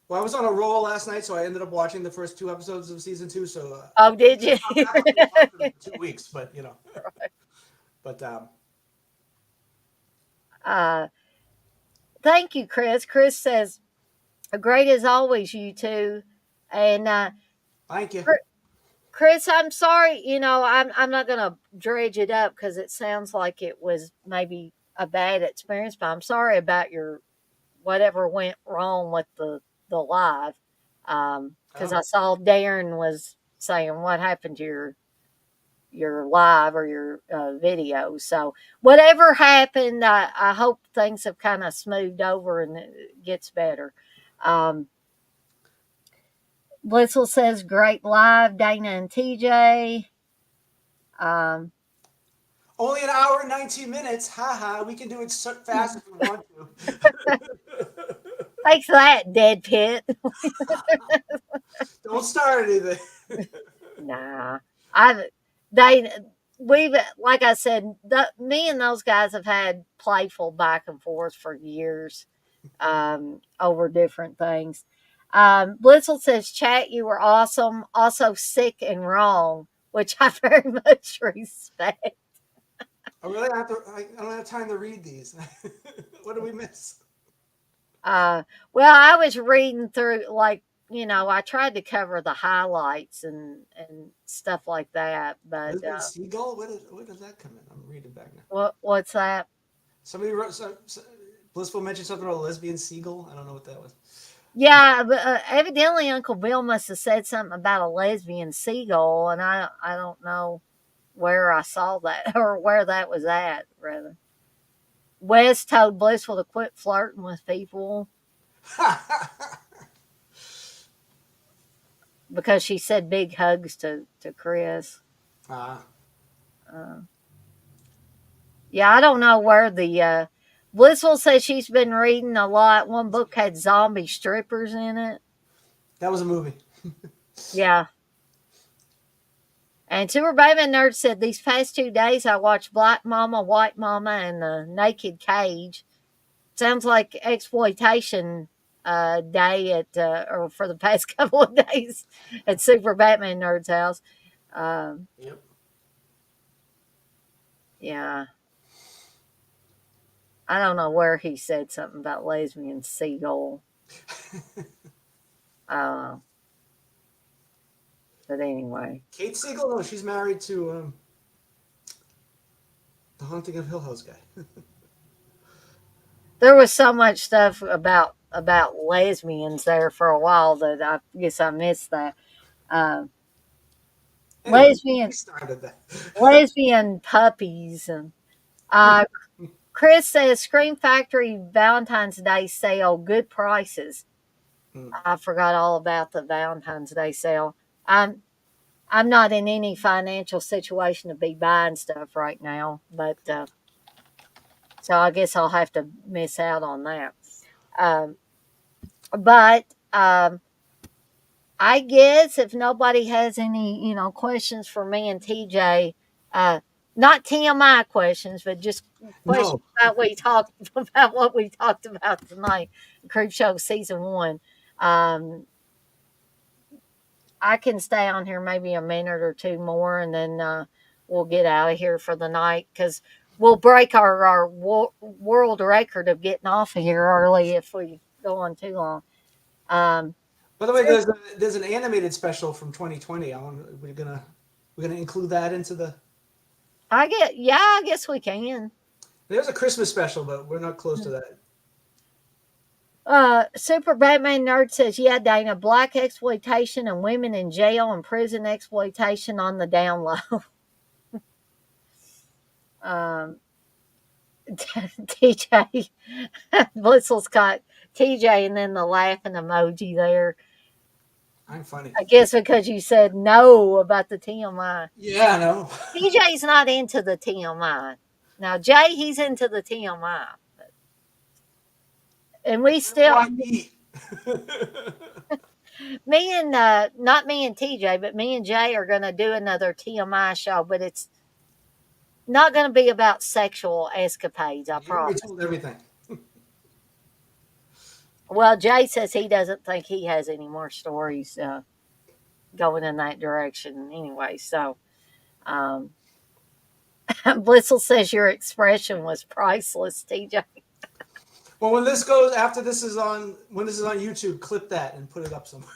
Well, I was on a roll last night, so I ended up watching the first 2 episodes of season two. So Oh, did you? I'm back on the clock for 2 weeks, but but uh, Thank you, Chris. Chris says, great as always, you two. And thank you. Chris, I'm sorry. I'm not gonna dredge it up because it sounds like it was maybe a bad experience. But I'm sorry about your whatever went wrong with the live. Because Oh, I saw Darren was saying what happened to your live or your video. So whatever happened, I hope things have kind of smoothed over and it gets better. Um, Blissel says great live, Dana and TJ. Um, only an hour and 19 minutes. Ha ha. We can do it so fast if we want to. Thanks for that, Dead Pit. Don't start anything. Nah, I they we've like I said, me and those guys have had playful back and forth for years, over different things. Blissel says, "Chat, you were awesome. Also sick and wrong," which I very much respect. I really have to. I don't have time to read these. What do we miss? Uh, well, I was reading through, like, I tried to cover the highlights and stuff like that, but Lesbian seagull. Where does that come in? I'm reading back now. what's that? Somebody wrote. Blissful mentioned something about a lesbian seagull. I don't know what that was. Yeah, but evidently Uncle Bill must have said something about a lesbian seagull, and I don't know where I saw that or where that was at. Rather, Wes told Blissful to quit flirting with people because she said big hugs to Chris. Ah, Uh, yeah, I don't know where the Blissful says she's been reading a lot. One book had zombie strippers in it. that was a movie. Yeah. And Super Baby Nerd said these past 2 days I watched Black Mama, White Mama, and the Naked Cage. Sounds like exploitation day at or for the past couple of days at Super Batman Nerd's house. Um, Yep. Yeah. I don't know where he said something about lesbian seagull. Uh, but anyway, Kate Siegel? No, she's married to the Haunting of Hill House guy. there was so much stuff about lesbians there for a while that I guess I missed that. Uh, Anyway, we lesbian started that. lesbian puppies and Chris says Scream Factory Valentine's Day sale, good prices. Hmm. I forgot all about the Valentine's Day sale. I'm not in any financial situation to be buying stuff right now, but so I guess I'll have to miss out on that. Um, but I guess if nobody has any, questions for me and TJ, uh, not TMI questions, but just questions No. about we talked about what we talked about tonight, Creepshow season one. Um, I can stay on here maybe a minute or two more, and then we'll get out of here for the night because we'll break our world record of getting off of here early if we go on too long. Um, By the way, there's an animated special from 2020. We're gonna include that into the. yeah, I guess we can. There's a Christmas special, but we're not close to that. Super Batman Nerd says, yeah, Dana, black exploitation and women in jail and prison exploitation on the down low. um, TJ, Blissful's got TJ and then the laughing emoji there. I'm funny. I guess because you said no about the TMI. Yeah, I know. TJ's not into the TMI. Now, Jay, he's into the TMI. And we I don't know still, why I eat. me and, not me and TJ, but me and Jay are going to do another TMI show, but it's not going to be about sexual escapades, I You already promise. told everything. Well, Jay says he doesn't think he has any more stories going in that direction anyway. So, um, Blissel says your expression was priceless, TJ. Well, when this is on YouTube, clip that and put it up somewhere.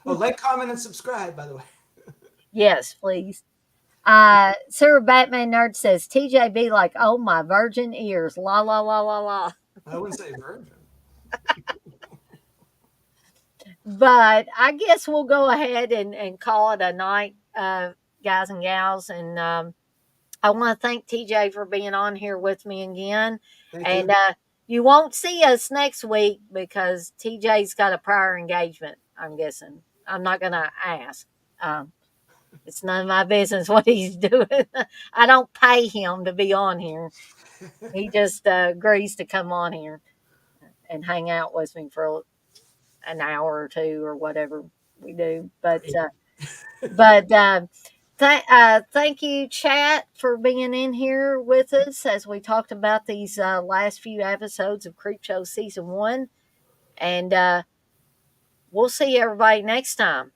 Oh, like, comment, and subscribe, by the way. Yes, please. Sarah Batman Nerd says TJ be like, oh my virgin ears, la la la la la. I wouldn't say virgin. But I guess we'll go ahead and call it a night, guys and gals. And I want to thank TJ for being on here with me again. Thank And you. you won't see us next week because TJ's got a prior engagement, I'm guessing. I'm not going to ask. Um, it's none of my business what he's doing. I don't pay him to be on here. He just agrees to come on here and hang out with me for an hour or two or whatever we do. But thank you, chat, for being in here with us as we talked about these last few episodes of Creepshow season one, and we'll see everybody next time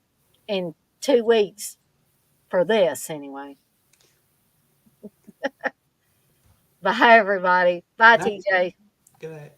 in 2 weeks for this anyway. Bye, everybody. Bye, Nice. TJ. Good night.